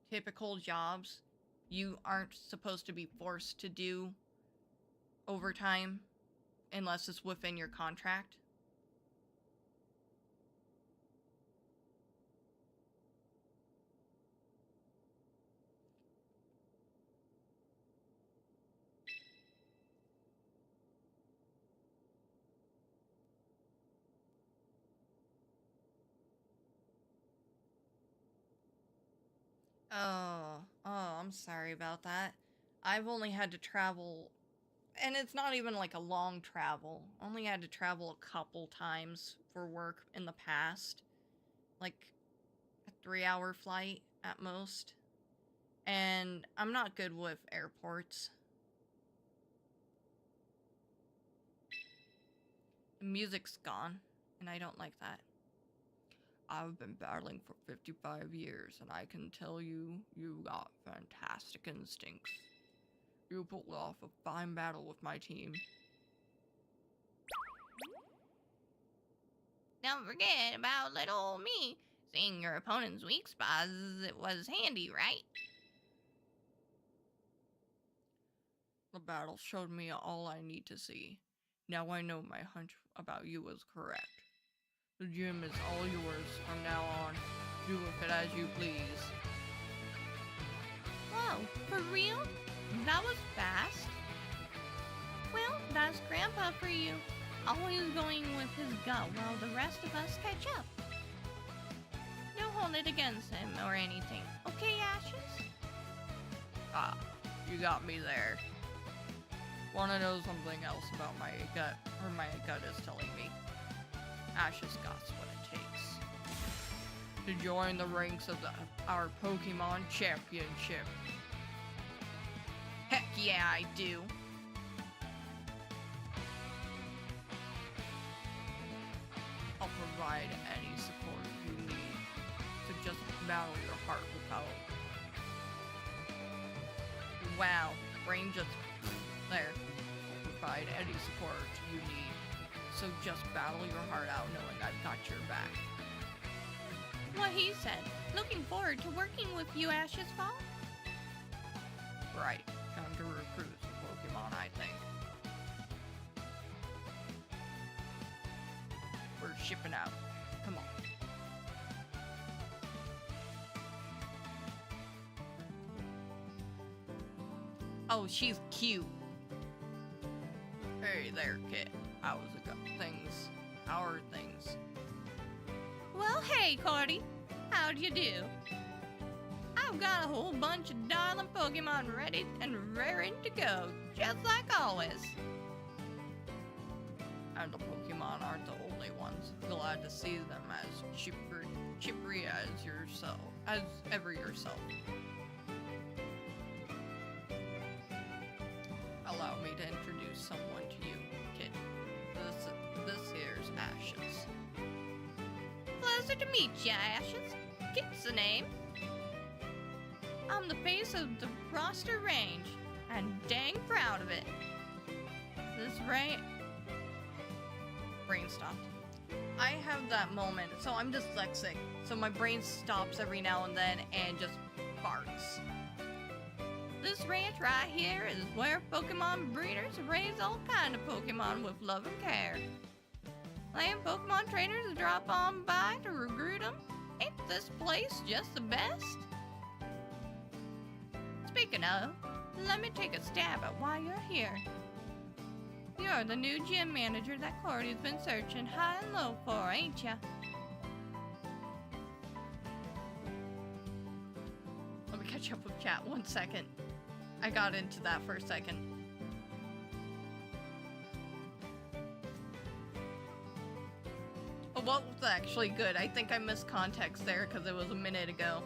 typical jobs, you aren't supposed to be forced to do overtime unless it's within your contract. I'm sorry about that. I've only had to travel, and it's not even like a long travel. Only had to travel a couple times for work in the past. Like a 3-hour flight at most. And I'm not good with airports. The music's gone, and I don't like that. I've been battling for 55 years, and I can tell you, you got fantastic instincts. You pulled off a fine battle with my team. Don't forget about little old me. Seeing your opponent's weak spots, it was handy, right? The battle showed me all I need to see. Now I know my hunch about you was correct. The gym is all yours from now on. Do with it as you please. Whoa, for real? That was fast. Well, that's Grandpa for you. Always going with his gut while the rest of us catch up. Don't hold it against him or anything, okay, Ashes? Ah, you got me there. Wanna know something else about my gut, or my gut is telling me? Ashes got's what it takes. To join the ranks of our Pokémon Championship. Heck yeah, I do. I'll provide any support you need to just battle your heart without. Wow, brain just there. I'll provide any support you need. So just battle your heart out knowing I've got your back. What he said. Looking forward to working with you, Ashes Fall. Right, time to recruit some Pokemon, I think. We're shipping out. Come on. Oh, she's cute. Hey there, kid. How's it going? How are things? Well, hey, Cordy. How'd you do? I've got a whole bunch of darling Pokemon ready and raring to go, just like always. And the Pokemon aren't the only ones. Glad to see them as chippery as yourself, as ever yourself. Allow me to introduce someone to you, kid. This here's Ashes. Pleasure to meet ya, Ashes. Kit's the name. I'm the face of the roster range, and dang proud of it. This right? Brain stopped. I have that moment, so I'm dyslexic, so my brain stops every now and then and just farts. This ranch right here is where Pokemon breeders raise all kind of Pokemon with love and care. Letting Pokemon trainers drop on by to recruit them. Ain't this place just the best? Speaking of, let me take a stab at why you're here. You're the new gym manager that Cordy's been searching high and low for, ain't ya? Let me catch up with chat 1 second. I got into that for a second. Oh, what was actually good? I think I missed context there because it was a minute ago.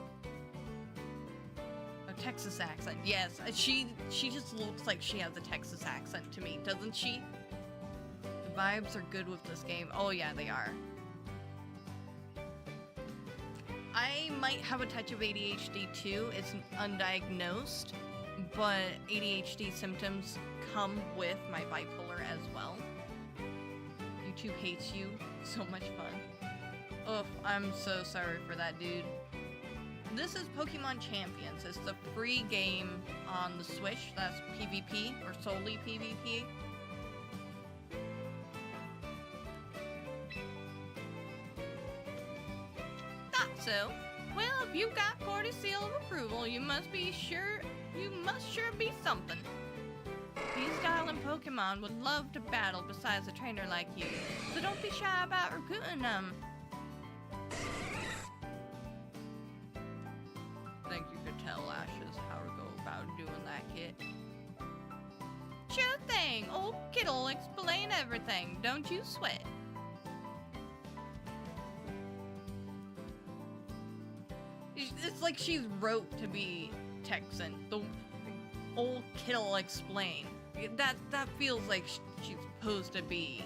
A Texas accent. Yes, she just looks like she has a Texas accent to me, doesn't she? The vibes are good with this game. Oh yeah, they are. I might have a touch of ADHD too. It's undiagnosed, but ADHD symptoms come with my bipolar as well. YouTube hates you. So much fun. Oof, I'm so sorry for that, dude. This is Pokemon Champions. It's the free game on the Switch. That's PvP, or solely PvP. Thought so. Well, if you've got Cordy's seal of approval, you must sure be something. These styling Pokemon would love to battle besides a trainer like you, so don't be shy about recruiting them. Think you could tell Ashes how to go about doing that, Kit? Sure thing, old Kit'll explain everything, don't you sweat. It's like she's wrote to be Texan. The old kid'll explain. That feels like she's supposed to be.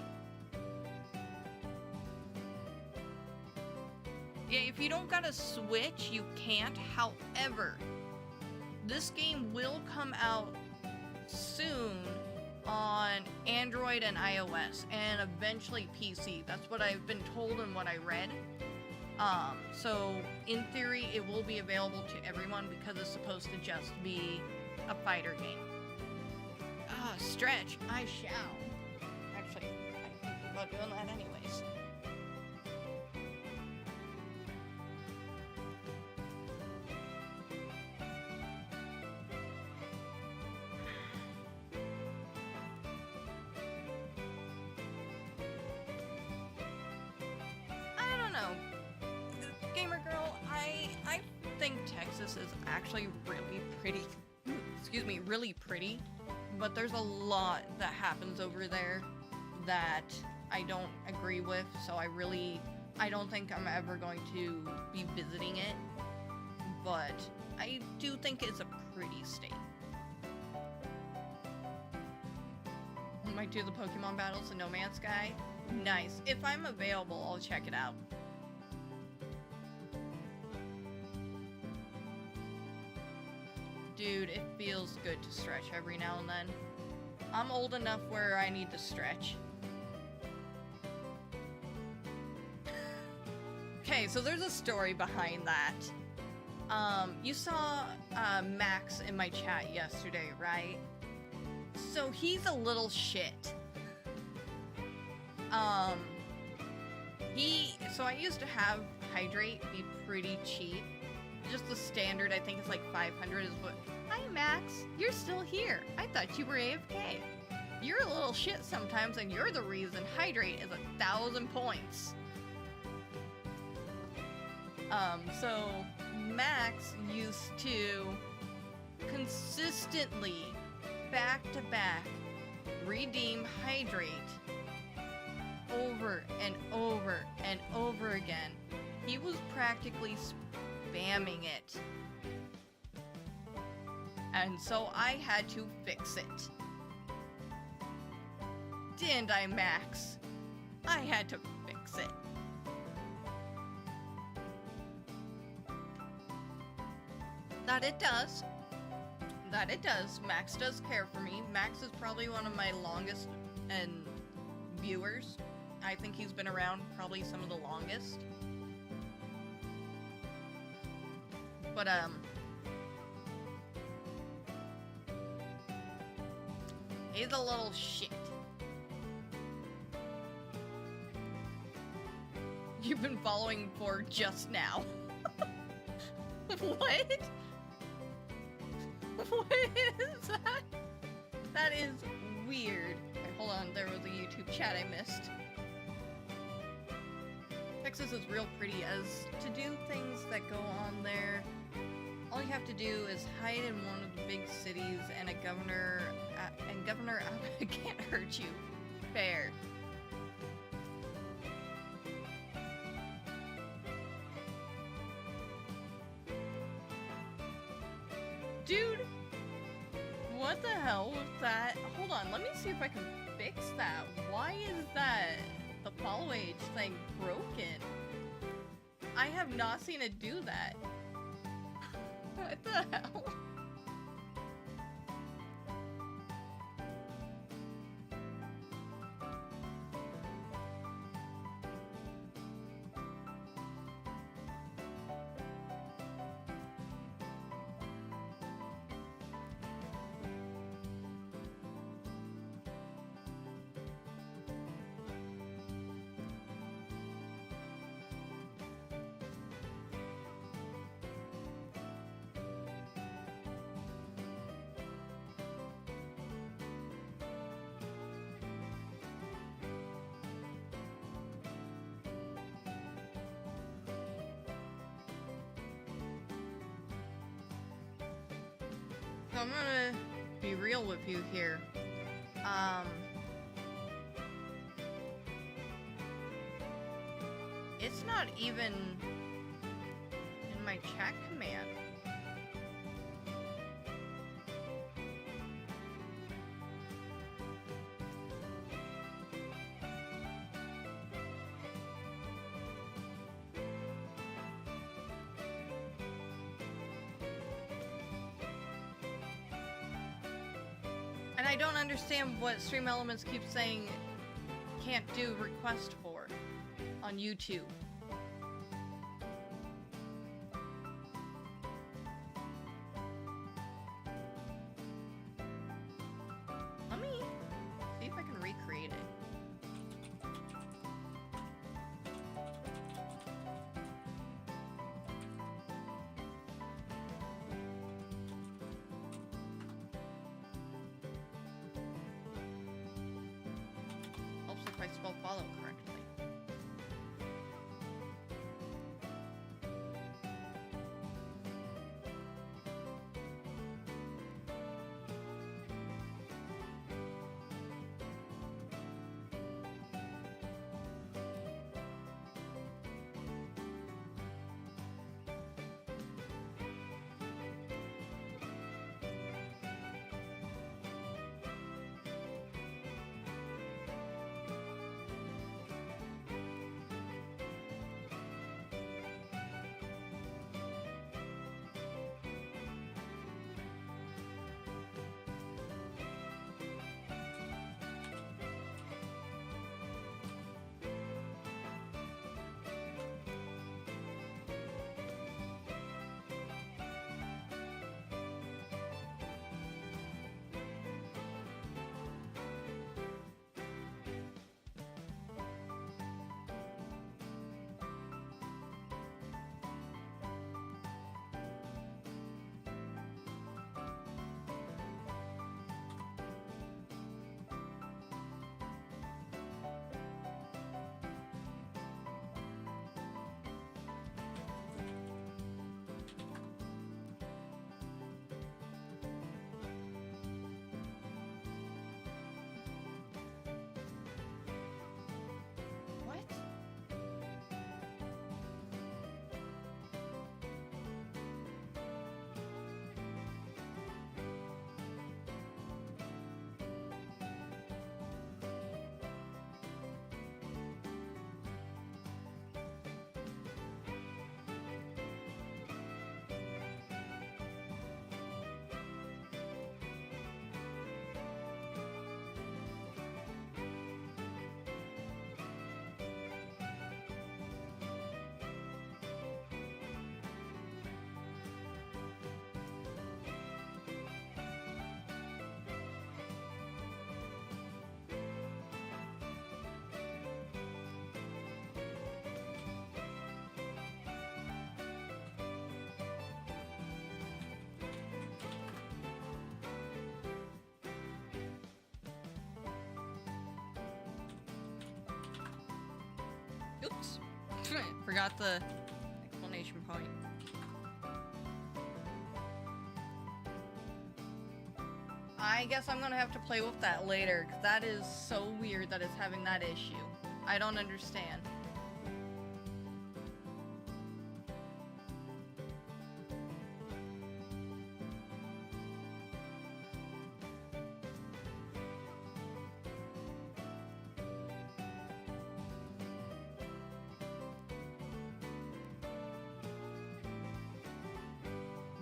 Yeah, if you don't got a Switch, you can't. However, this game will come out soon on Android and iOS, and eventually PC. That's what I've been told and what I read. So in theory, it will be available to everyone because it's supposed to just be a fighter game. Stretch, I shall. Actually, I'm thinking about doing that anyways. I don't know. Gamer girl, I think Texas is actually really pretty. Excuse me, really pretty. But there's a lot that happens over there that I don't agree with, so I don't think I'm ever going to be visiting it, but I do think it's a pretty state. Might do the Pokemon battles in No Man's Sky. Nice. If I'm available, I'll check it out. Dude, it feels good to stretch every now and then. I'm old enough where I need to stretch. Okay, so there's a story behind that. You saw Max in my chat yesterday, right? So he's a little shit. So I used to have Hydrate be pretty cheap. Just the standard, I think it's like 500 is what. Hi Max, you're still here. I thought you were AFK. You're a little shit sometimes, and you're the reason Hydrate is 1,000 points. So Max used to consistently, back to back, redeem Hydrate over and over and over again. He was practically spamming it. And so I had to fix it. Didn't I, Max? I had to fix it. That it does. That it does. Max does care for me. Max is probably one of my longest and viewers. I think he's been around probably some of the longest. But He's a little shit. You've been following for just now. What? What is that? That is weird. Okay, hold on, there was a YouTube chat I missed. Texas is real pretty. As to do things that go on there, all you have to do is hide in one of the big cities, and Governor can't hurt you. Fair. Dude, what the hell was that? Hold on, let me see if I can fix that. Why is that the follow age thing broken? I have not seen it do that. What the hell? So I'm gonna be real with you here. It's not even in my chat command. And I don't understand what Stream Elements keeps saying can't do request for on YouTube. Let me see if I can recreate it. Helps if I spell follow correctly. Oops. Forgot the exclamation point. I guess I'm gonna have to play with that later, because that is so weird that it's having that issue. I don't understand.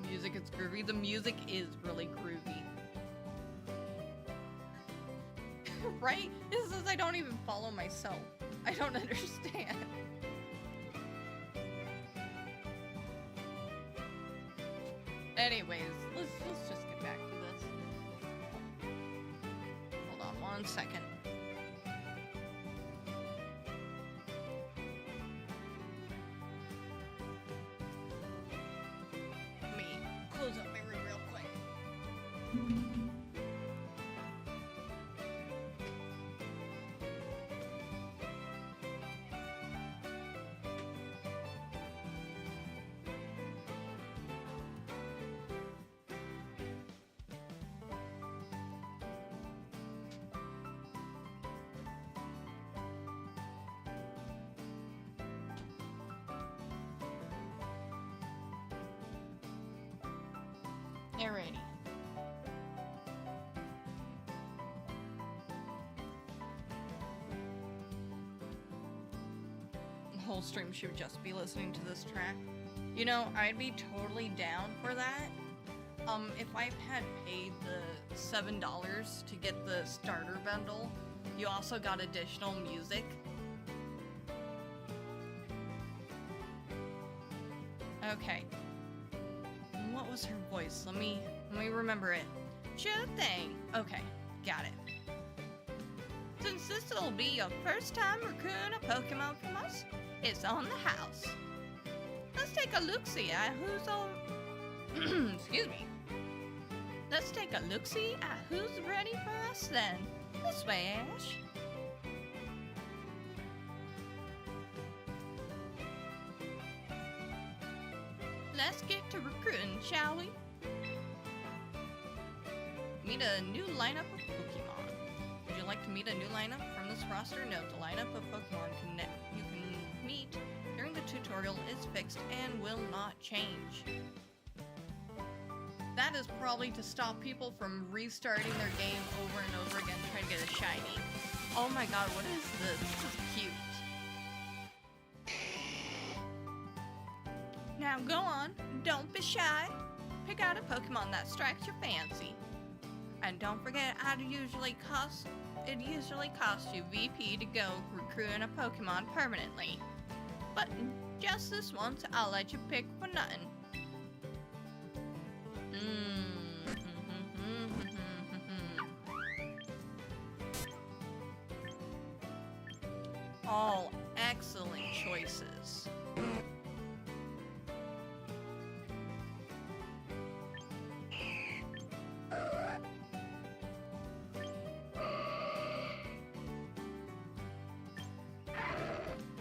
Music is groovy. The music is really groovy. Right? This is I don't even follow myself. I don't understand. Anyways, let's just get back to this. Hold on one second. Let me close up my room real quick. Alrighty. The whole stream should just be listening to this track. You know, I'd be totally down for that. If I had paid the $7 to get the starter bundle, you also got additional music. Okay. What was her voice? Let me remember it. Sure thing. Okay, got it. Since this'll be your first time recruiting a Pokemon from us, it's on the house. Let's take a look-see at who's on... Excuse me. Let's take a look-see at who's ready for us then. This way, Ash. Let's get to recruiting, shall we? Meet a new lineup of Pokemon. Would you like to meet a new lineup from this roster? Note the lineup of Pokemon you can meet during the tutorial is fixed and will not change. That is probably to stop people from restarting their game over and over again trying to get a shiny. Oh my god, what is this? This is cute. Now go on, don't be shy. Pick out a Pokemon that strikes your fancy. And don't forget it usually costs you VP to go recruiting a Pokemon permanently. But just this once, I'll let you pick for nothing. All excellent choices.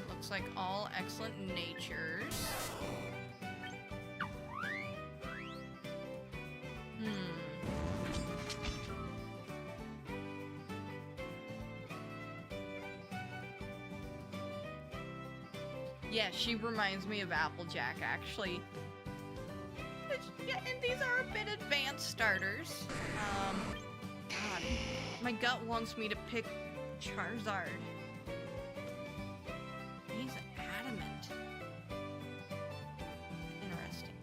Looks like all excellent natures. Yeah, she reminds me of Applejack, actually. Yeah, and these are a bit advanced starters. God, my gut wants me to pick Charizard. He's adamant. Interesting.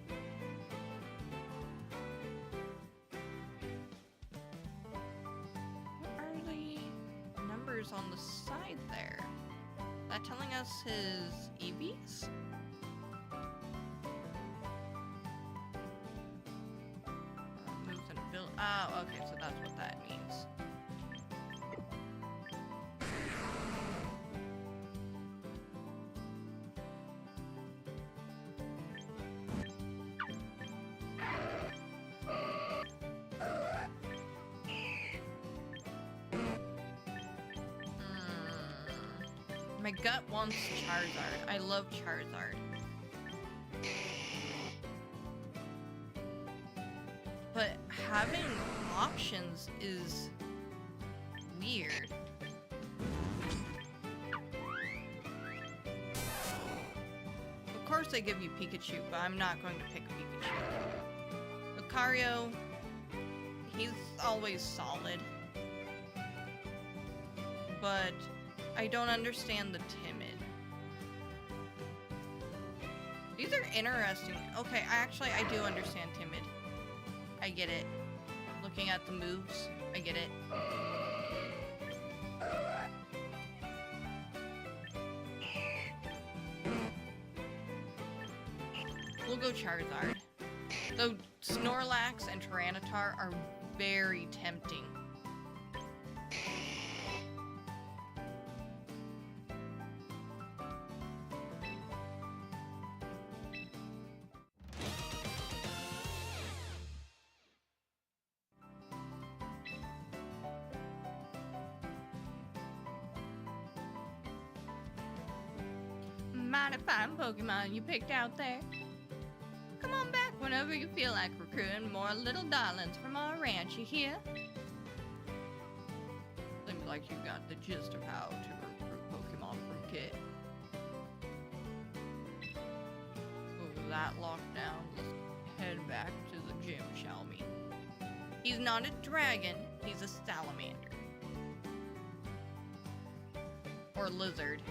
What are the numbers on the side there? Is that telling us his EVs? Moves and ability. Oh, okay, so that's what that means. My gut wants Charizard. I love Charizard. But having options is weird. Of course they give you Pikachu, but I'm not going to pick Pikachu. Lucario, he's always solid. But I don't understand the timid. These are interesting. Okay, I do understand timid. I get it. Looking at the moves, I get it. We'll go Charizard. Though Snorlax and Tyranitar are very tempting. Mighty fine Pokemon you picked out there. Come on back whenever you feel like recruiting more little darlings from our ranch, you hear? Seems like you got the gist of how to recruit Pokemon from Kit. With that lockdown, let's head back to the gym, shall we? He's not a dragon, he's a salamander. Or lizard.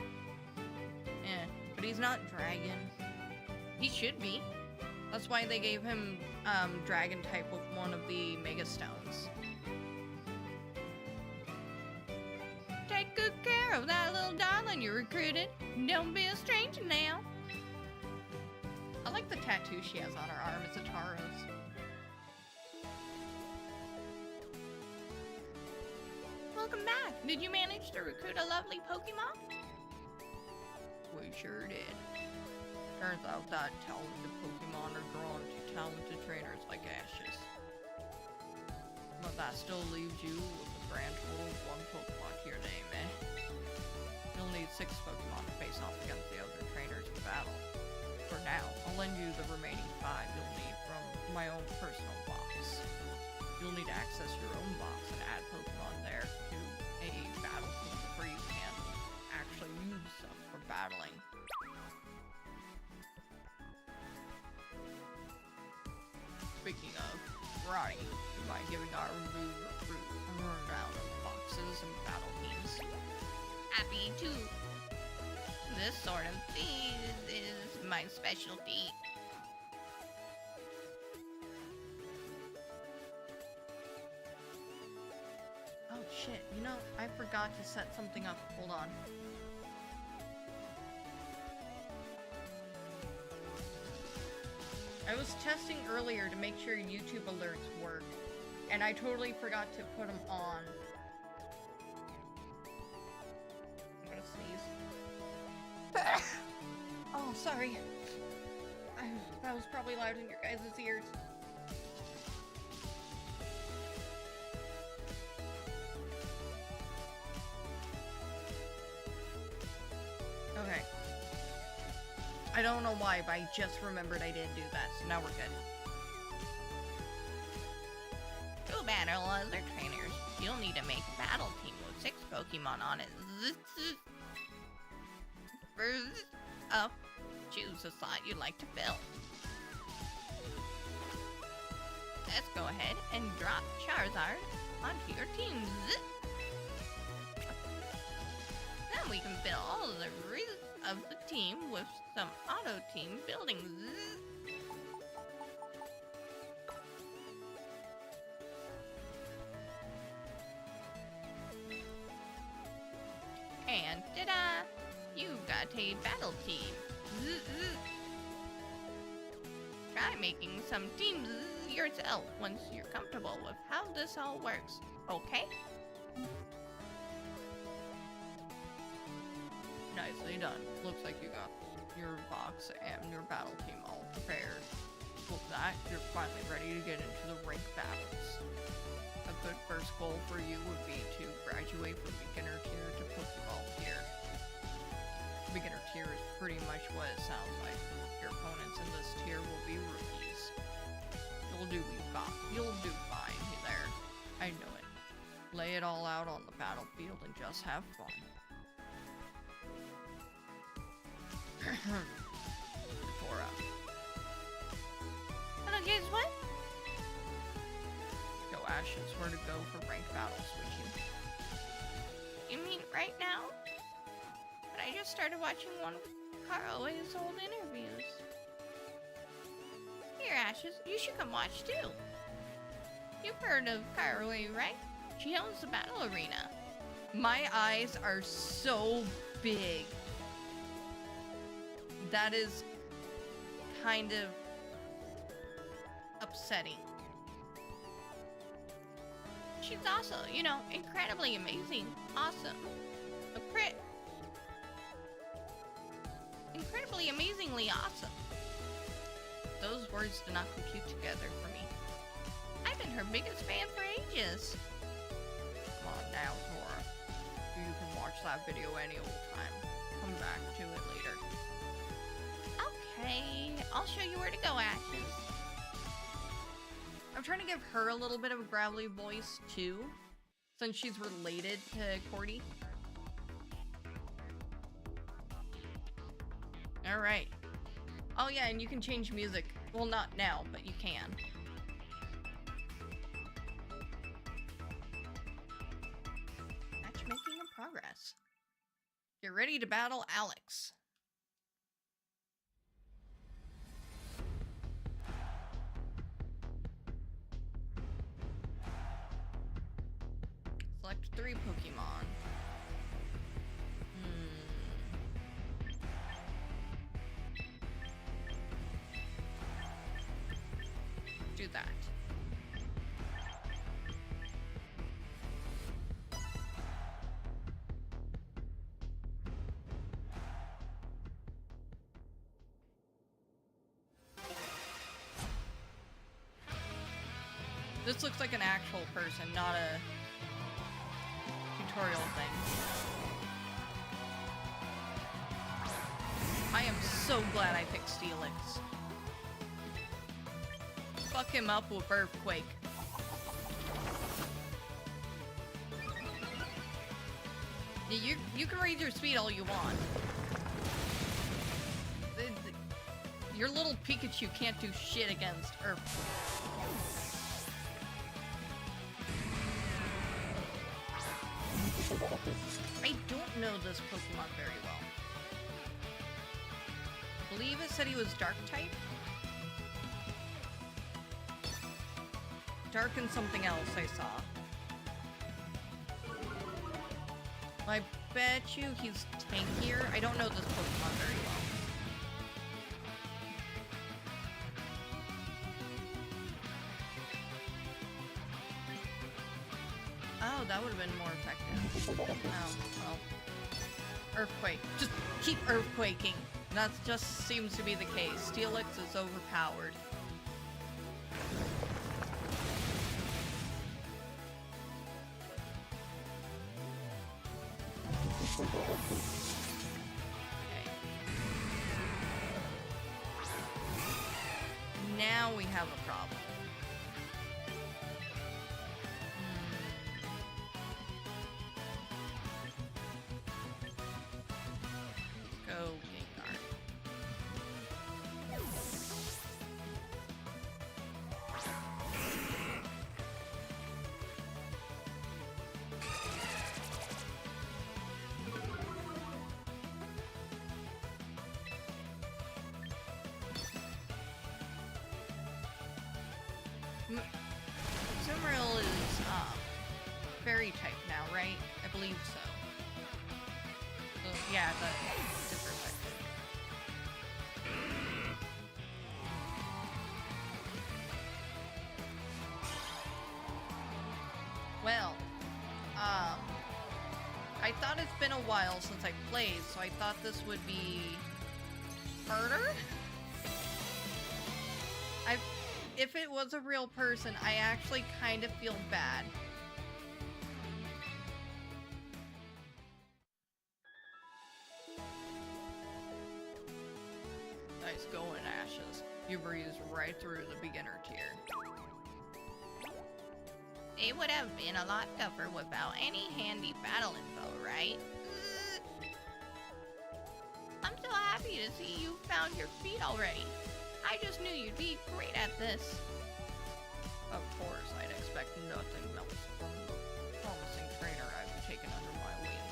But he's not dragon. He should be. That's why they gave him dragon type with one of the Mega Stones. Take good care of that little darling you recruited. Don't be a stranger now. I like the tattoo she has on her arm. It's a Tauros. Welcome back. Did you manage to recruit a lovely Pokemon? We sure did. Turns out that talented Pokemon are drawn to talented trainers like Ashes. But that still leaves you with a grand total of 1 Pokemon to your name, eh? You'll need 6 Pokemon to face off against the other trainers in battle. For now, I'll lend you the remaining 5 you'll need from my own personal box. You'll need to access your own box and add Pokemon there to a battle team before you can actually use them for battling. Speaking of, Roddy, do you mind giving our new recruit a rundown of boxes and battle teams? Happy to. This sort of thing is my specialty. Oh shit, you know, I forgot to set something up. Hold on. I was testing earlier to make sure YouTube alerts work, and I totally forgot to put them on. I'm gonna sneeze. Oh, sorry. That was probably loud in your guys' ears. Okay. I don't know why, but I just remembered I didn't do that, so now we're good. To battle other trainers, you'll need to make a battle team with 6 Pokemon on it. First up, choose a slot you'd like to fill. Let's go ahead and drop Charizard onto your team. Then we can fill all of the rest of the team with some auto team buildings. And ta-da! You've got a battle team. Try making some teams yourself once you're comfortable with how this all works, okay? Nicely done. Looks like you got your box and your battle team all prepared. With that, you're finally ready to get into the rank battles. A good first goal for you would be to graduate from beginner tier to Pokeball tier. tier is pretty much what it sounds like. Your opponents in this tier will be rookies. You'll do fine. You'll do fine there. I know it. Lay it all out on the battlefield and just have fun. Tora. Hello, guess what? Go Ashes, where to go for ranked battles with you. You mean right now? But I just started watching one of Caraway's old interviews. Here, Ashes, you should come watch too. You've heard of Caraway, right? She owns the battle arena. My eyes are so big. That is kind of upsetting. She's also, you know, incredibly amazing. Awesome. Incredibly amazingly awesome. Those words do not compute together for me. I've been her biggest fan for ages. Come on now, Tora. You can watch that video any old time. Come back to it later. Okay, I'll show you where to go, Ashes. I'm trying to give her a little bit of a gravelly voice too, since she's related to Cordy. Alright. Oh yeah, and you can change music. Well, not now, but you can. Matchmaking in progress. Get ready to battle Alex. Select 3 Pokemon. Do that. This looks like an actual person, not a tutorial thing. I am so glad I picked Steelix. Fuck him up with Earthquake. You can raise your speed all you want. Your little Pikachu can't do shit against Earthquake. I don't know this Pokemon very well. I believe it said he was Dark type. Dark and something else I saw. I bet you he's tankier. I don't know this Pokemon very well. Oh, that would have been more effective. Oh, well. Earthquake. Just keep earthquaking. That just seems to be the case. Steelix is overpowered. Okay. Now we have a problem. Go Gengar. Sumeril is fairy type now, right? I believe so. So yeah, that's different type. Well, I thought it's been a while since I played, so I thought this would be harder. If it was a real person, I actually kind of feel bad. Nice going, Ashes. You breezed right through the beginner tier. It would have been a lot tougher without any handy battle info, right? I'm so happy to see you found your feet already. I just knew you'd be great at this. Of course, I'd expect nothing else from the promising trainer I've taken under my wing.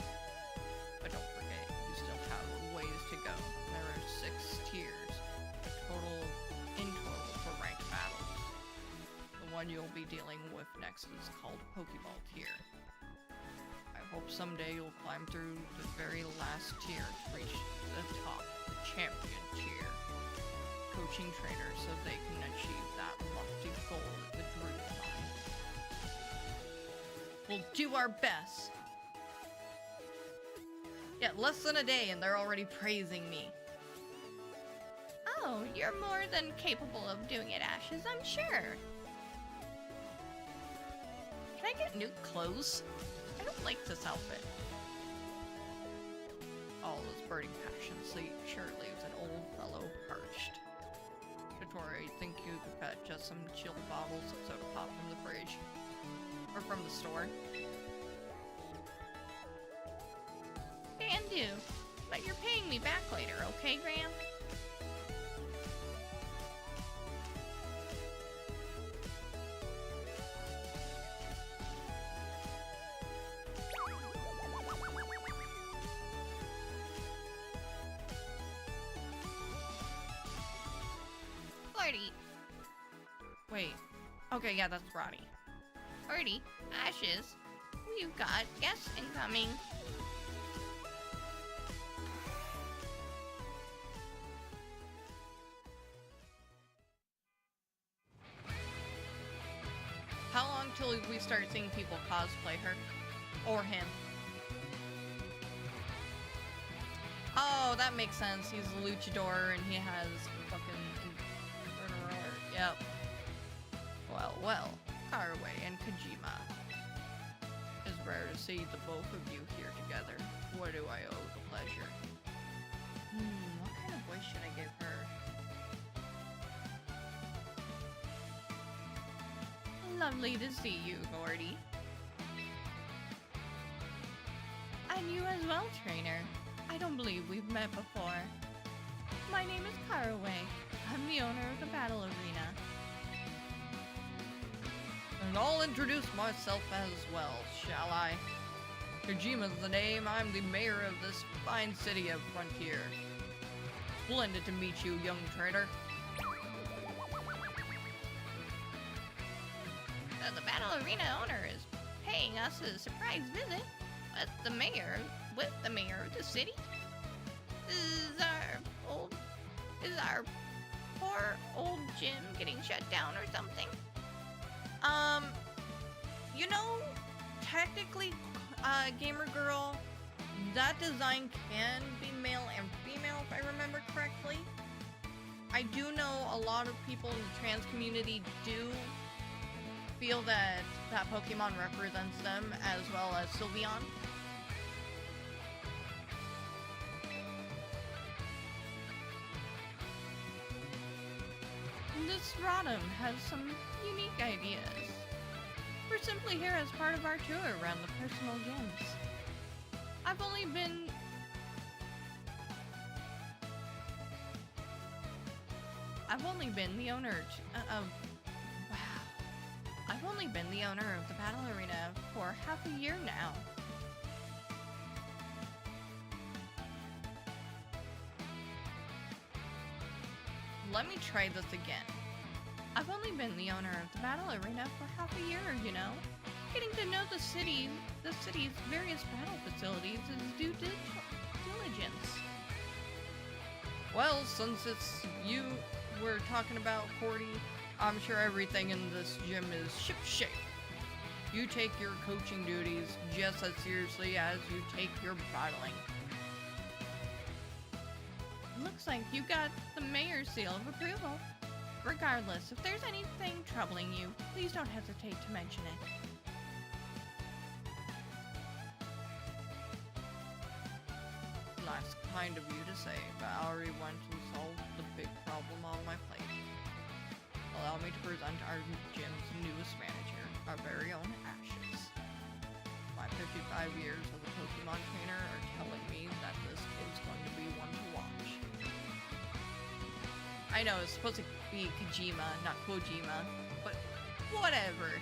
But don't forget, you still have a ways to go. There are 6 tiers, in total for ranked battles. The one you'll be dealing with next is called Pokeball tier. I hope someday you'll climb through the very last tier to reach the top, the champion tier. Coaching trainers so they can achieve that lofty goal with the Drew Line. We'll do our best. Yeah, less than a day and they're already praising me. Oh, you're more than capable of doing it, Ashes, I'm sure. Can I get new clothes? I don't like this outfit. All this burning passion sure leaves an old fellow parched. Tori, think you could fetch us some chilled bottles of soda pop from the fridge? Or from the store? Can do, but you're paying me back later, okay, Graham? Flirty. Wait. Okay, yeah, that's Roddy. Flirty, Ashes, we've got guests incoming. How long till we start seeing people cosplay her? Or him? Oh, that makes sense. He's a luchador and he has fucking... Yep. Well, Carway and Kojima. It's rare to see the both of you here together. What do I owe the pleasure? What kind of voice should I give her? Lovely to see you, Gordy. And you as well, trainer. I don't believe we've met before. My name is Caraway. I'm the owner of the Battle Arena. And I'll introduce myself as well, shall I? Kojima's the name. I'm the mayor of this fine city of Frontier. Splendid to meet you, young trainer. The Battle Arena owner is paying us a surprise visit. But the mayor of the city? Is our poor old gym getting shut down or something? You know, technically, Gamer Girl, that design can be male and female if I remember correctly. I do know a lot of people in the trans community do feel that that Pokemon represents them as well as Sylveon. This Rodham has some unique ideas. We're simply here as part of our tour around the personal gyms. I've only been the owner I've only been the owner of the Battle Arena for half a year now. Let me try this again. I've only been the owner of the Battle Arena for half a year, you know. Getting to know the city's various battle facilities is due diligence. Well, since it's you we're talking about, Cordy, I'm sure everything in this gym is shipshape. You take your coaching duties just as seriously as you take your battling. Looks like you got the mayor's seal of approval. Regardless, if there's anything troubling you, please don't hesitate to mention it. Last That's kind of you to say, but I already went and solved the big problem on my plate. Allow me to present our gym's newest manager, our very own Ashes. My 55 years as a Pokemon trainer are telling me that this kid's going to be one to watch. I know, it's supposed to be Kojima, not Kojima, but whatever.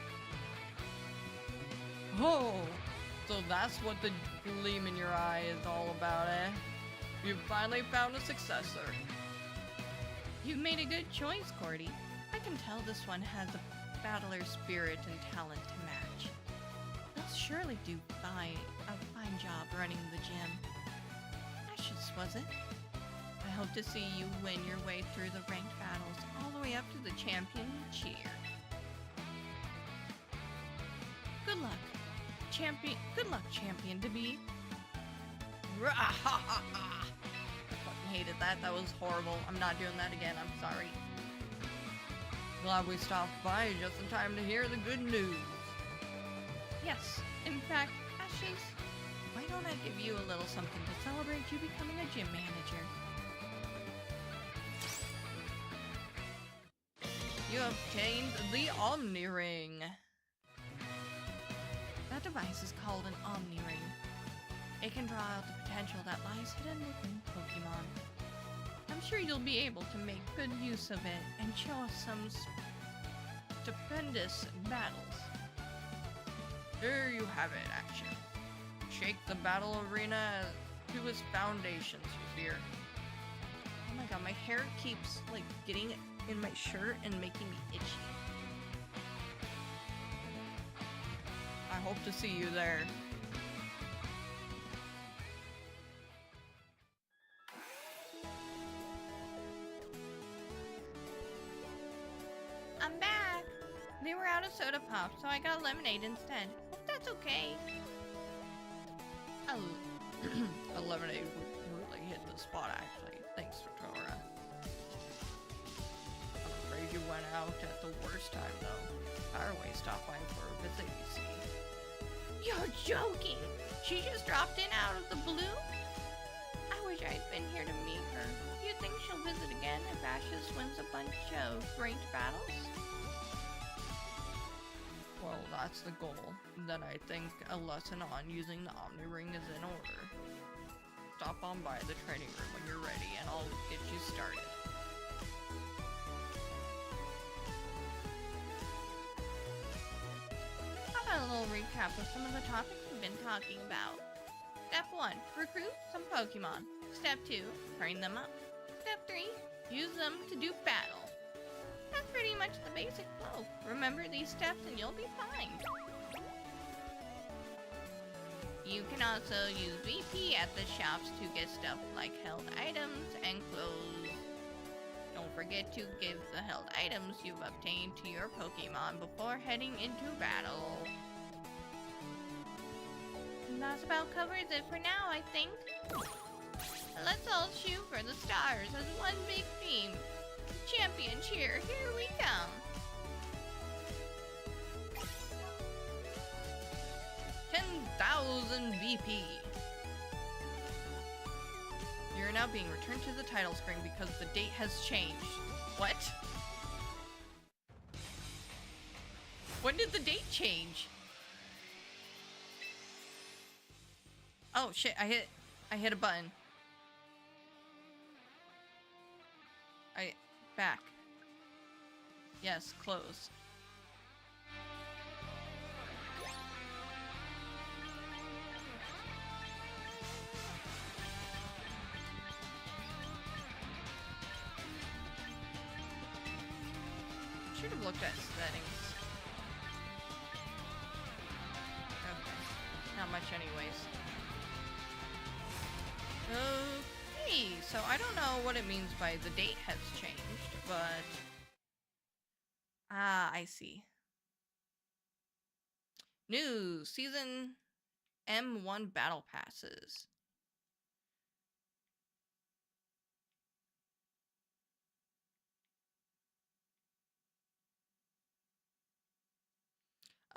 Oh, so that's what the gleam in your eye is all about, eh? You've finally found a successor. You've made a good choice, Cordy. I can tell this one has a battler spirit and talent to match. They'll surely do a fine job running the gym. Ashes, was it? I hope to see you win your way through the ranked battles all the way up to the champion cheer. Good luck, champion to be. I fucking hated that. That was horrible. I'm not doing that again. I'm sorry. Glad we stopped by just in time to hear the good news. Yes, in fact, Ashes, why don't I give you a little something to celebrate you becoming a gym manager? You obtained the Omni Ring. That device is called an Omni Ring. It can draw out the potential that lies hidden within Pokemon. I'm sure you'll be able to make good use of it and show us some stupendous battles. There you have it, Action. Shake the battle arena to its foundations, you fear. Oh my god, my hair keeps, like, getting in my shirt and making me itchy. I hope to see you there. I'm back! They were out of soda pop, so I got lemonade instead. Hope that's okay. A lemonade would really hit the spot, actually. Thanks, Victoria. I'm afraid you went out at the worst time, though. Fireway stopped by for a visit, you see. You're joking! She just dropped in out of the blue? I wish I'd been here to meet her. You think she'll visit again if Ashes wins a bunch of ranked battles? Well, that's the goal. Then I think a lesson on using the Omni Ring is in order. Stop on by the training room when you're ready and I'll get you started. How about a little recap of some of the topics we've been talking about? Step 1. Recruit some Pokemon. Step 2. Train them up. Step 3. Use them to do battle. That's pretty much the basic flow. Remember these steps and you'll be fine. You can also use VP at the shops to get stuff like held items and clothes. Don't forget to give the held items you've obtained to your Pokemon before heading into battle. And that's about covers it for now, I think. Let's all shoot for the stars as one big team. Champion cheer, here we come. 10,000 VP. You're now being returned to the title screen because the date has changed. What? When did the date change? Oh shit, I hit a button. Back. Yes, close. Should have looked at settings. Okay. Not much anyways. Okay, so I don't know what it means by the date has changed, but... Ah, I see. New Season M1 Battle Passes.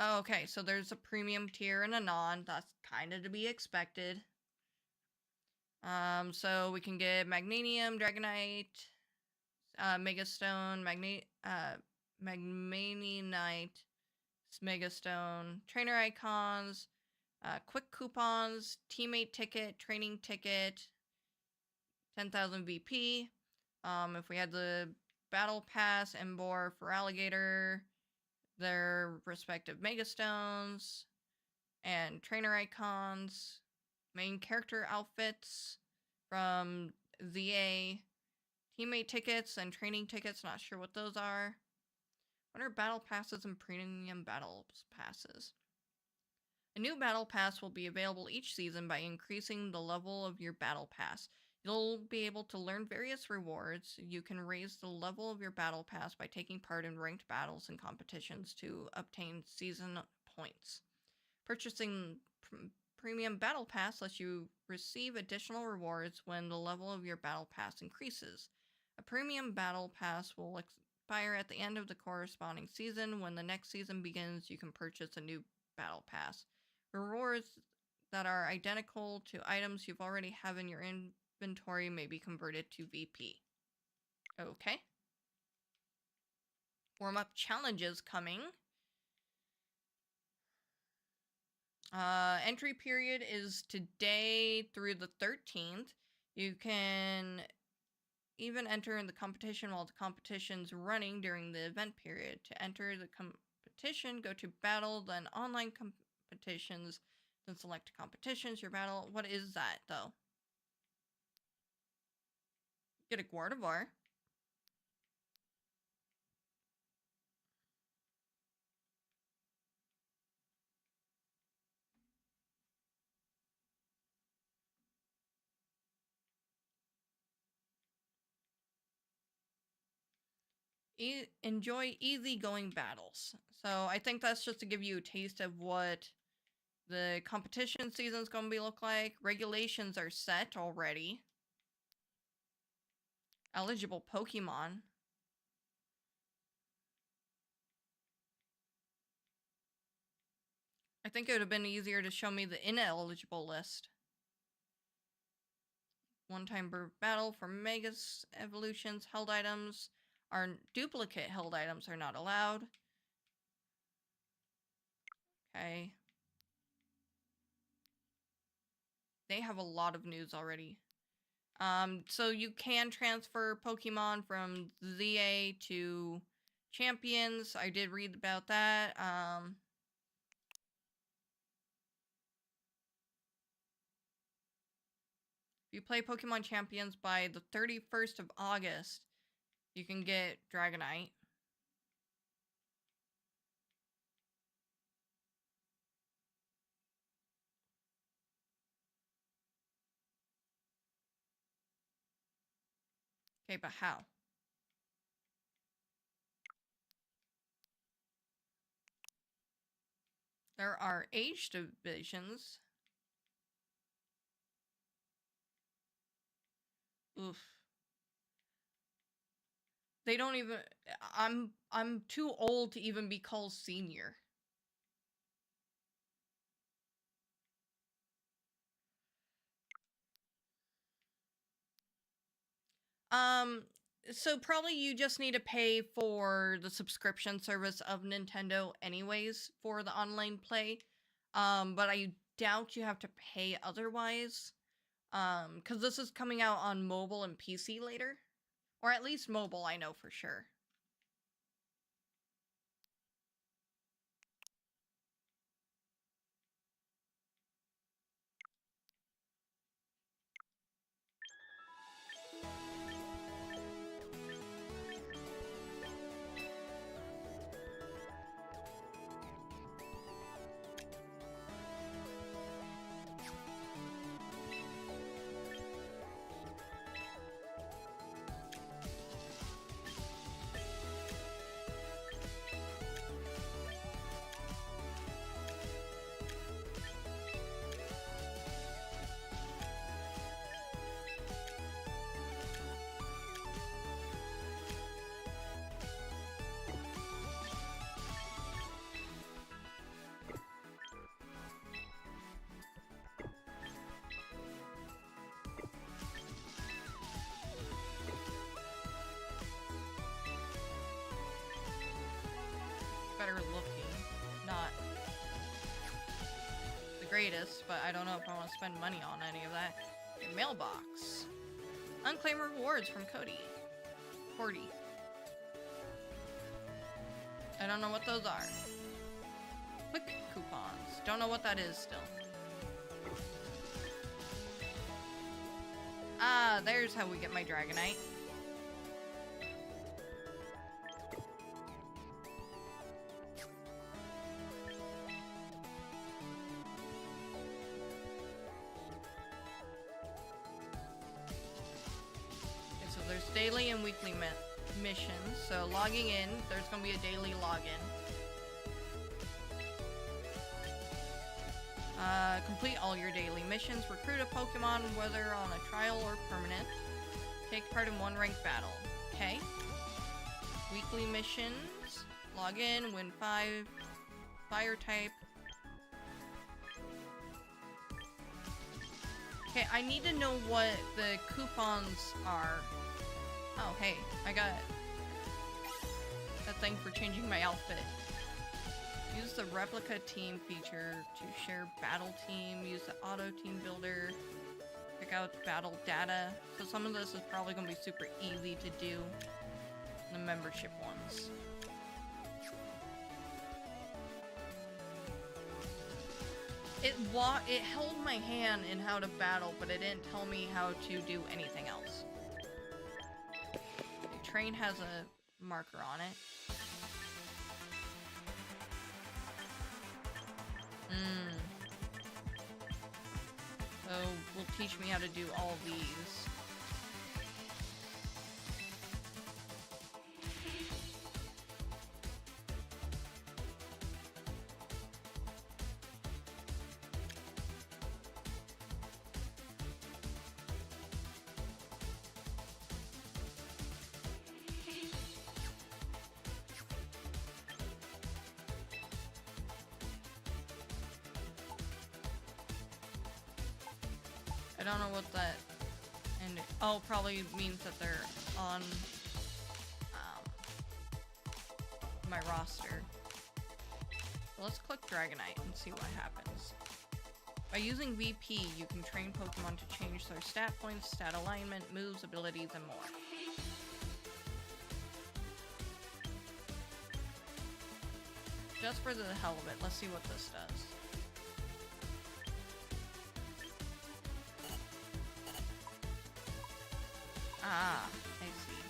Okay, so there's a premium tier and a non. That's kind of to be expected. So we can get Magnanium, Dragonite, Megastone, Magmanionite, Megastone, Trainer Icons, Quick Coupons, Teammate Ticket, Training Ticket, 10,000 VP. If we had the Battle Pass, Embor for Alligator, their respective Megastones, and Trainer Icons, main character outfits from ZA, teammate tickets and training tickets, not sure what those are. What are battle passes and premium battle passes? A new battle pass will be available each season by increasing the level of your battle pass. You'll be able to learn various rewards. You can raise the level of your battle pass by taking part in ranked battles and competitions to obtain season points. Purchasing premium battle pass lets you receive additional rewards when the level of your battle pass increases. A premium battle pass will expire at the end of the corresponding season. When the next season begins, you can purchase a new battle pass. Rewards that are identical to items you've already have in your inventory may be converted to VP. Okay. Warm-up challenges coming. Entry period is today through the 13th. You can even enter in the competition while the competition's running during the event period. To enter the competition, go to battle, then online competitions, then select competitions, your battle. What is that, though? Get a Gardevoir. Enjoy easygoing battles. So I think that's just to give you a taste of what the competition season's going to be look like. Regulations are set already. Eligible Pokemon. I think it would have been easier to show me the ineligible list. One-time battle for Megas evolutions. Held items are duplicate held items are not allowed. Okay. They have a lot of news already. So you can transfer Pokemon from ZA to Champions. I did read about that. If you play Pokemon Champions by the 31st of August, you can get Dragonite. Okay, but how? There are age divisions. Oof. They don't even I'm too old to even be called senior. Um so probably you just need to pay for the subscription service of Nintendo anyways for the online play. But I doubt you have to pay otherwise. Cuz this is coming out on mobile and PC later. Or at least mobile, I know for sure. greatest, but I don't know if I want to spend money on any of that. Okay, mailbox. Unclaimed rewards from Cody. 40. I don't know what those are. Quick coupons. Don't know what that is still. Ah, there's how we get my Dragonite. Okay, so there's daily and weekly missions. So logging in, there's gonna be a daily login. Complete all your daily missions. Recruit a Pokemon, whether on a trial or permanent. Take part in one ranked battle. Okay. Weekly missions. Log in, win 5 fire type. Okay, I need to know what the coupons are. Oh, hey, I got that thing for changing my outfit. Use the replica team feature to share battle team. Use the auto team builder. Pick out battle data. So some of this is probably going to be super easy to do. The membership ones. It held my hand in how to battle, but it didn't tell me how to do anything else. The train has a marker on it. So, will teach me how to do all these. I don't know what that, and oh, probably means that they're on my roster. So let's click Dragonite and see what happens. By using VP, you can train Pokemon to change their stat points, stat alignment, moves, abilities, and more. Just for the hell of it, let's see what this does. Ah, I see.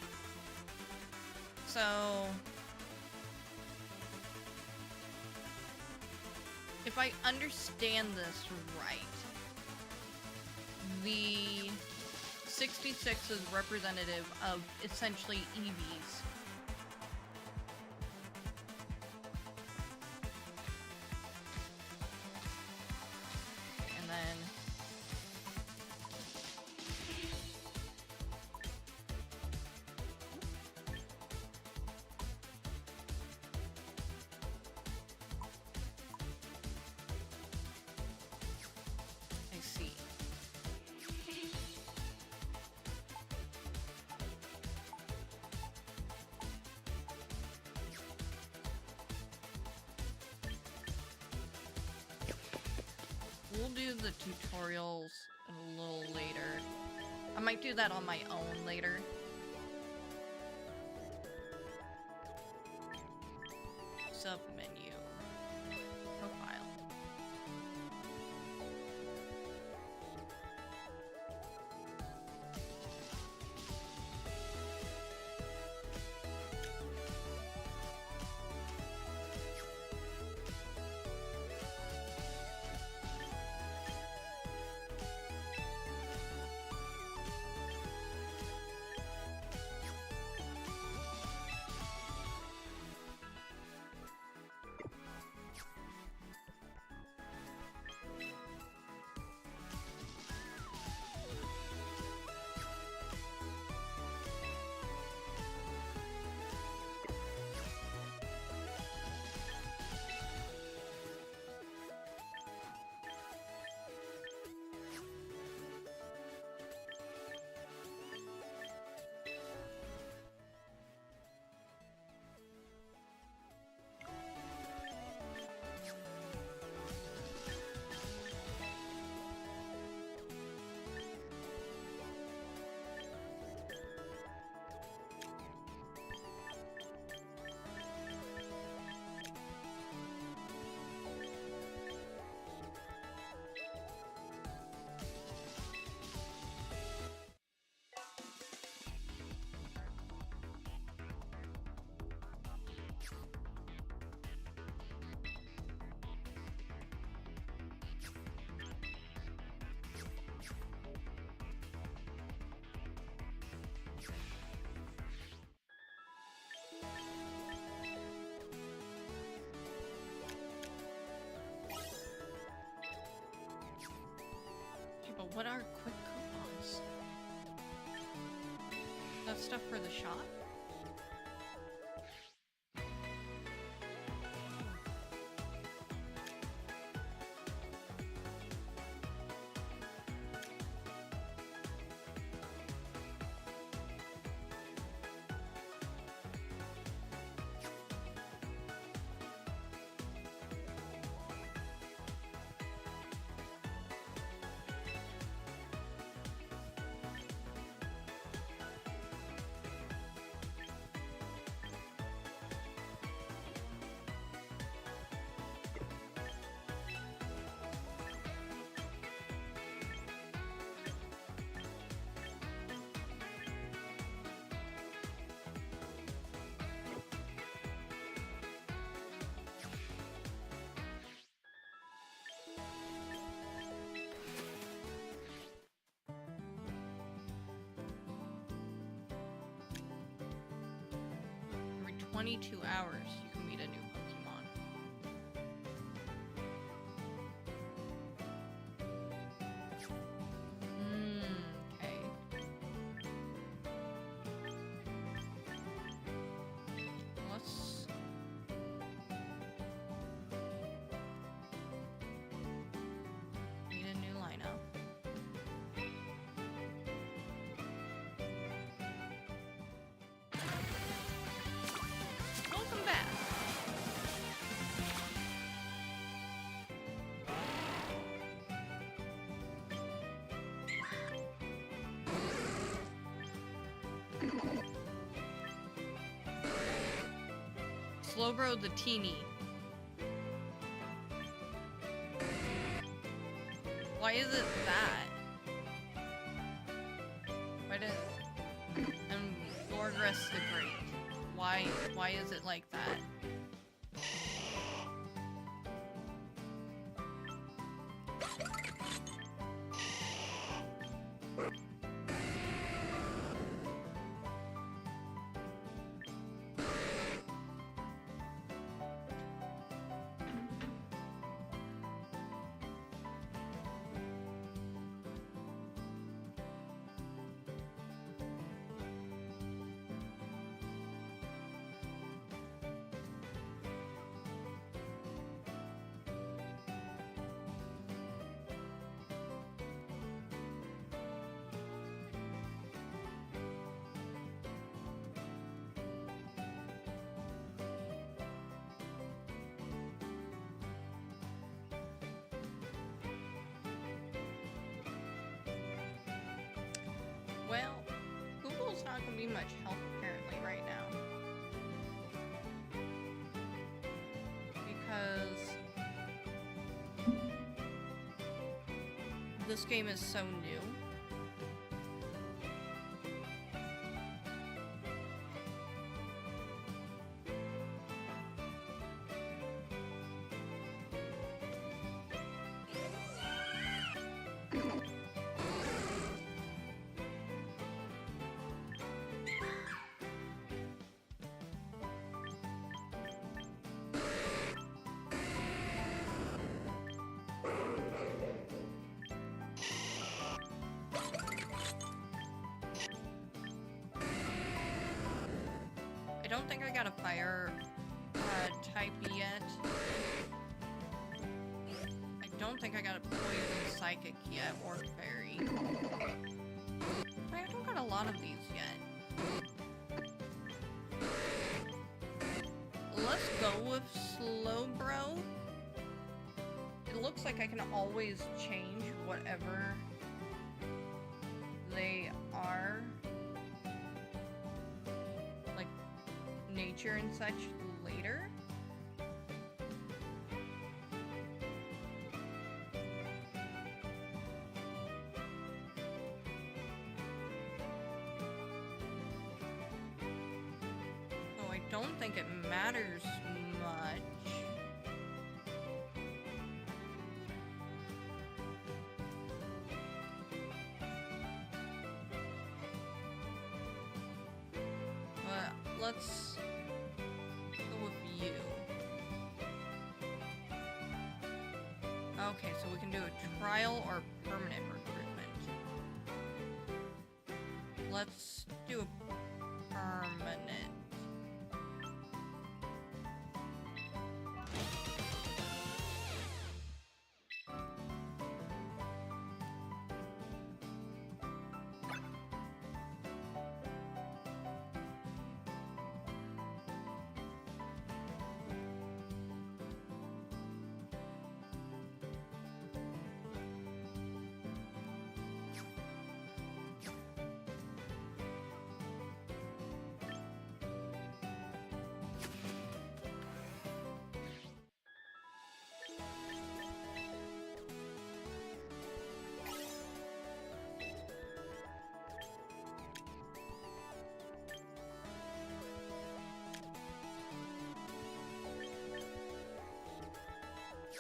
So, if I understand this right, the 66 is representative of essentially EVs. And then I see. We'll do the tutorials a little later. I might do that on my own later. Sub-menu. Profile. What are quick coupons? That stuff for the shop? Every 22 hours, you can meet a new Pokemon. Okay. Let's... Need a new lineup. Welcome back. Slowbro the Teeny. Why is it that? Why does... And Lordress the Great. Why is it like that? Well, Google's not gonna be much help apparently right now. Because this game is so new. I don't think I got a fire type yet. I don't think I got a poison psychic yet, or fairy. I don't got a lot of these yet. Let's go with Slowbro. It looks like I can always change whatever they are. Like nature and such later. So I don't think it matters much. But let's go with you. Okay, so we can do a trial or permanent recruitment. let's do a permanent.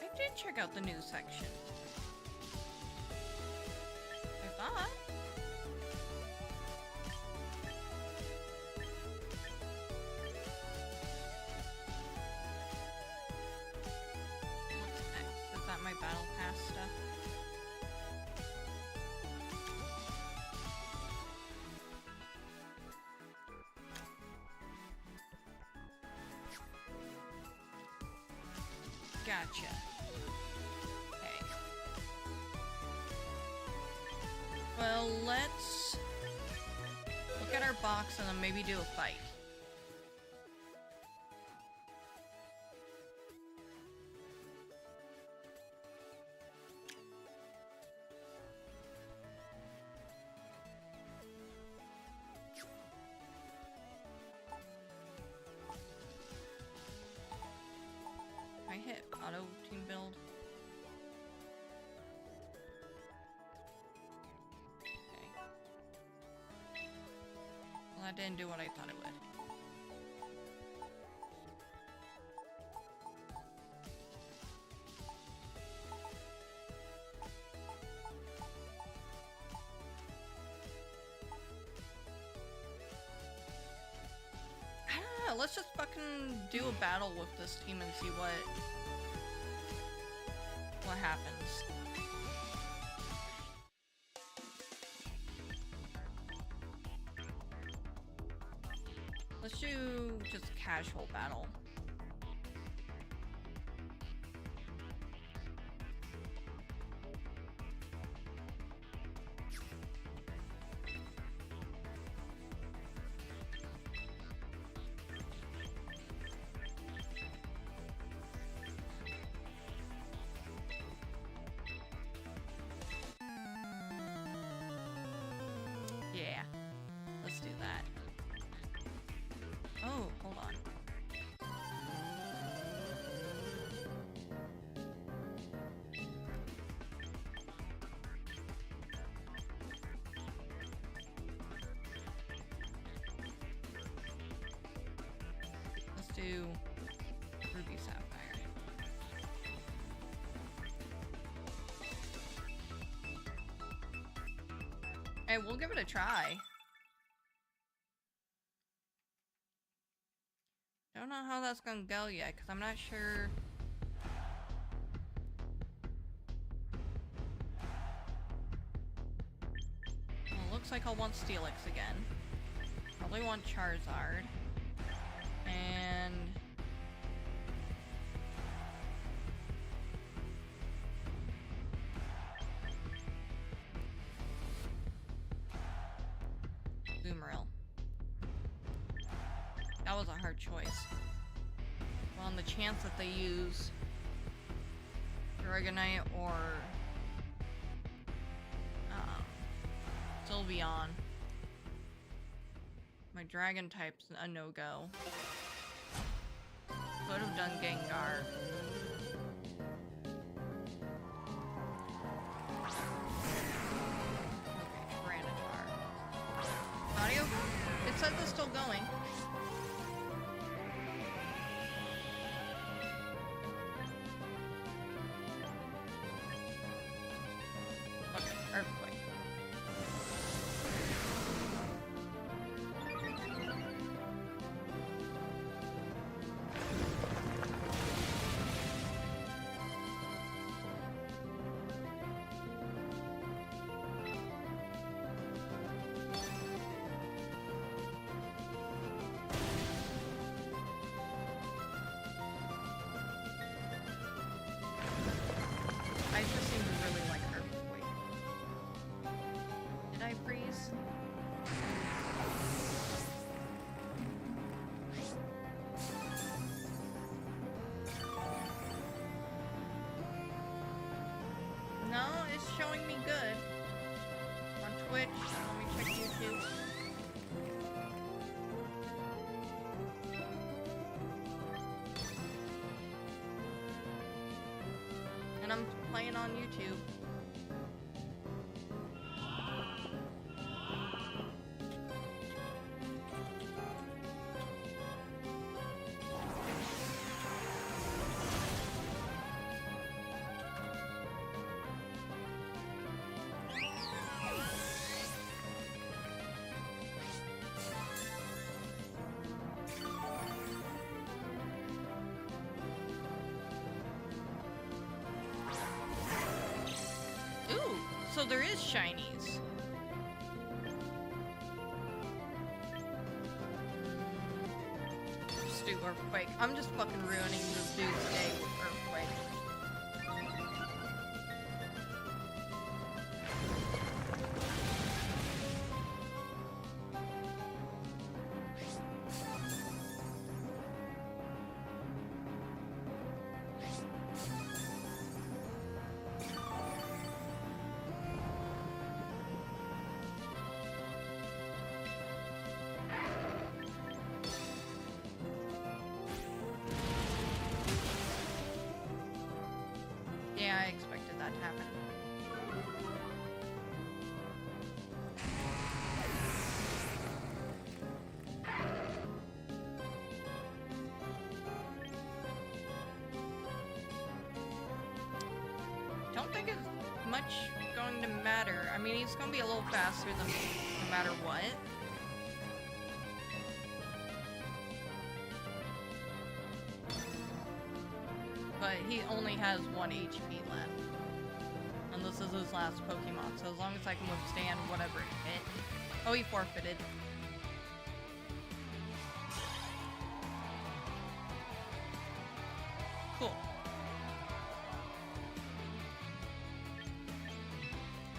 I did check out the news section. I thought. What's next? Is that my battle pass stuff? Gotcha. Okay. Well, let's look at our box and then maybe do a fight. I hit auto team build. Okay. Well, that didn't do what I thought it would. I don't know, let's just fucking do a battle with this team and see what happens. Let's do just casual battle. Yeah, let's do that. Oh, hold on. Let's do Ruby Sapphire. Hey, we'll give it a try. Don't know how that's gonna go yet, because I'm not sure. Well, it looks like I'll want Steelix again. Probably want Charizard. And... Boomeril. That was a hard choice. Well, on the chance that they use Dragonite or Sylveon, my dragon type's a no-go. Could have done Gengar. Okay, Granitar. Audio? It says it's still going. Okay, Earthquake. high freeze. No, it's showing me good. On Twitch, let me check YouTube. And I'm playing on YouTube. Ooh, so there is shinies. Just do Earthquake. I'm just fucking ruining this dude's day with Earthquake. Yeah, I expected that to happen. Don't think it's much going to matter. I mean, he's gonna be a little faster than me, no matter what. But he only has 1 HP left. And this is his last Pokemon, so as long as I can withstand whatever it hit. Oh, he forfeited. Cool.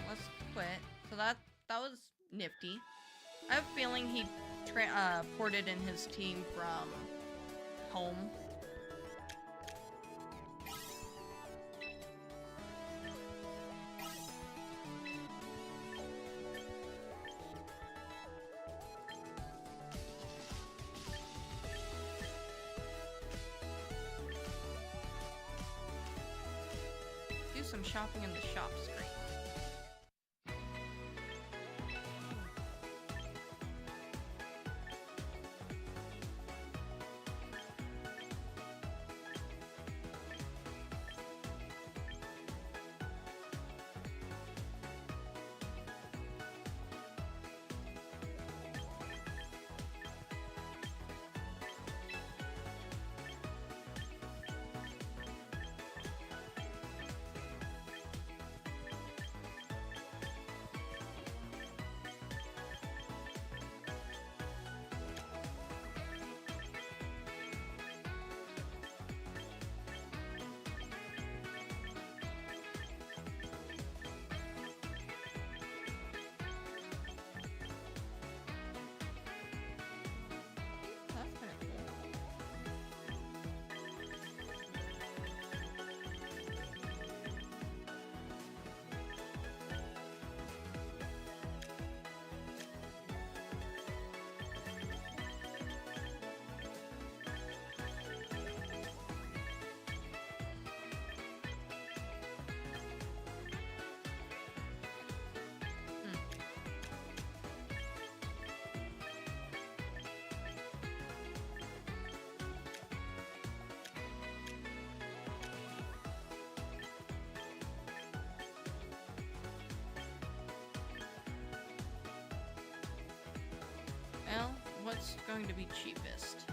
Let's quit. So that was nifty. I have a feeling he ported in his team from home. Do some shopping in the shop screen. That's kind of cool. Well, what's going to be cheapest?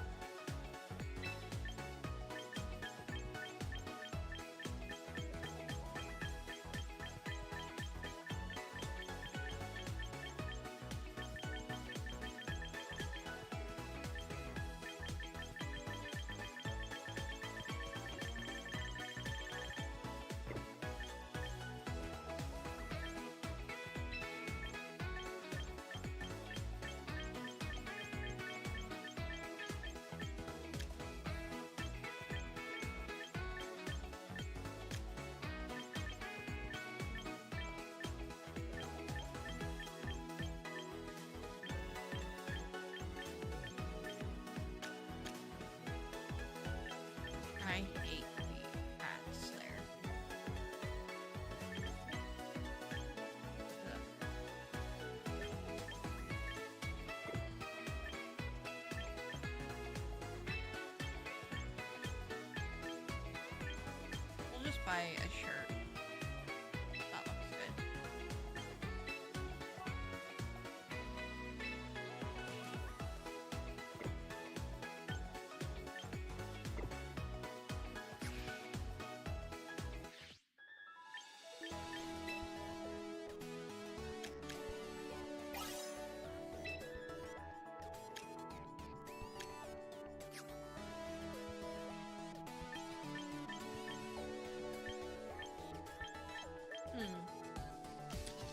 buy a shirt. That looks good.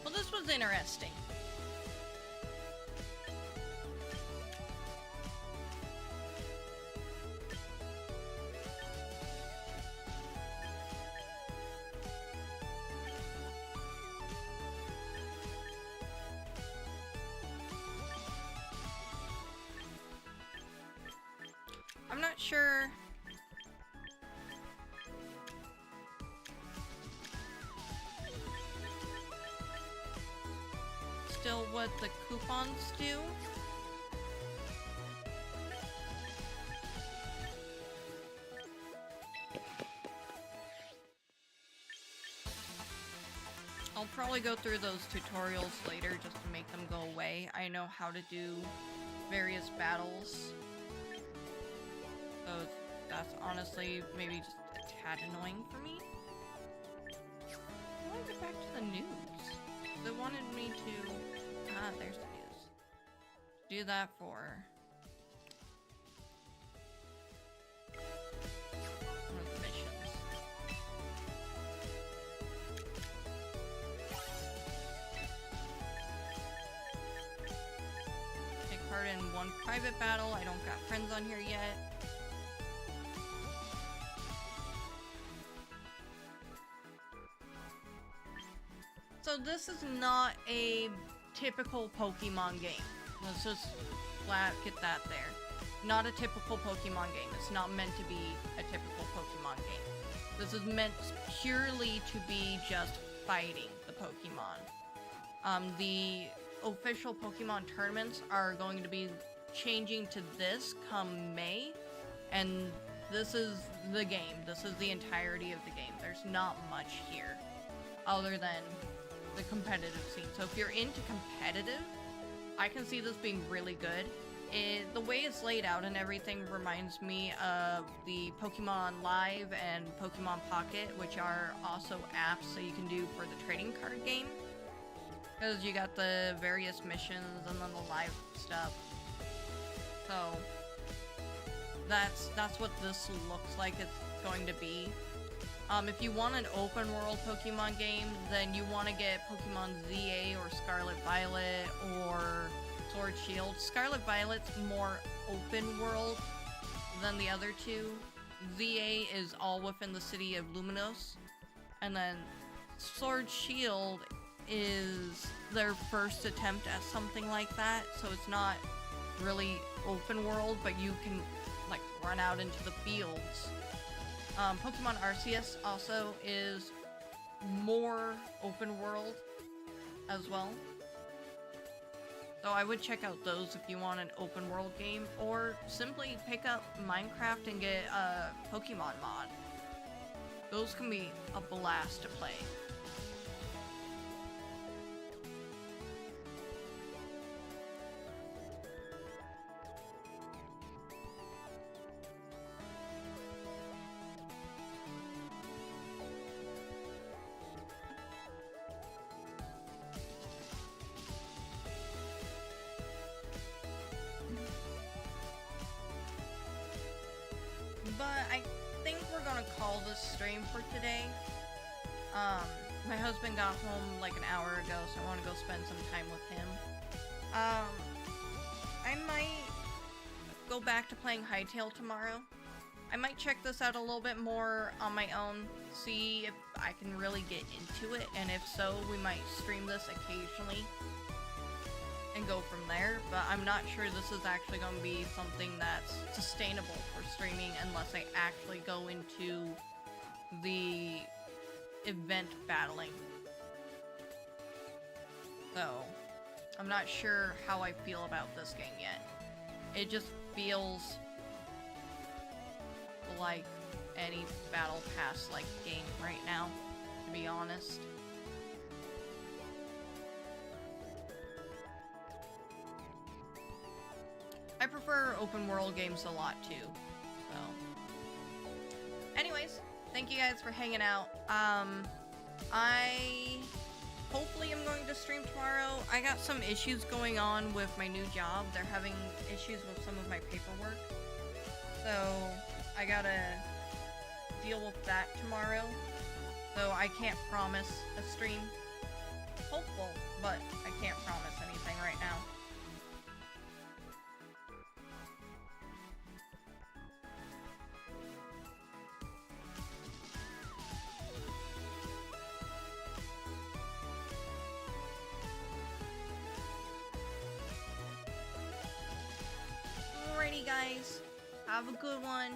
Well, this was interesting. I'm not sure. Still what the coupons do. I'll probably go through those tutorials later just to make them go away. I know how to do various battles. So that's honestly maybe just a tad annoying for me. I want to get back to the news. They wanted me to... Ah, there's the news. Do that for... one of the missions. Take part in one private battle. I don't got friends on here yet. So this is not a typical Pokemon game. Let's just flat get that there. Not a typical Pokemon game. It's not meant to be a typical Pokemon game. This is meant purely to be just fighting the Pokemon. The official Pokemon tournaments are going to be changing to this come May, and this is the game. This is the entirety of the game. There's not much here other than the competitive scene. So if you're into competitive, I can see this being really good. The way it's laid out and everything reminds me of the Pokemon Live and Pokemon Pocket, which are also apps that you can do for the trading card game. Because you got the various missions and then the live stuff. So that's what this looks like it's going to be. If you want an open world Pokemon game, then you want to get Pokemon ZA or Scarlet Violet or Sword Shield. Scarlet Violet's more open world than the other two. ZA is all within the city of Luminos. And then Sword Shield is their first attempt at something like that. So it's not really open world, but you can like run out into the fields. Pokemon Arceus also is more open world as well. So I would check out those if you want an open world game, or simply pick up Minecraft and get a Pokemon mod. Those can be a blast to play. But I think we're gonna call this stream for today. My husband got home like an hour ago, so I want to go spend some time with him. I might go back to playing Hytale tomorrow. I might check this out a little bit more on my own, see if I can really get into it, and if so, we might stream this occasionally and go from there, but I'm not sure this is actually going to be something that's sustainable for streaming unless I actually go into the event battling. So, I'm not sure how I feel about this game yet. It just feels like any battle pass like game right now, to be honest. I prefer open world games a lot too. So anyways, thank you guys for hanging out. I hopefully am going to stream tomorrow. I got some issues going on with my new job. They're having issues with some of my paperwork. So I gotta deal with that tomorrow. So I can't promise a stream. Hopeful, but I can't promise anything right now. Alrighty guys, have a good one.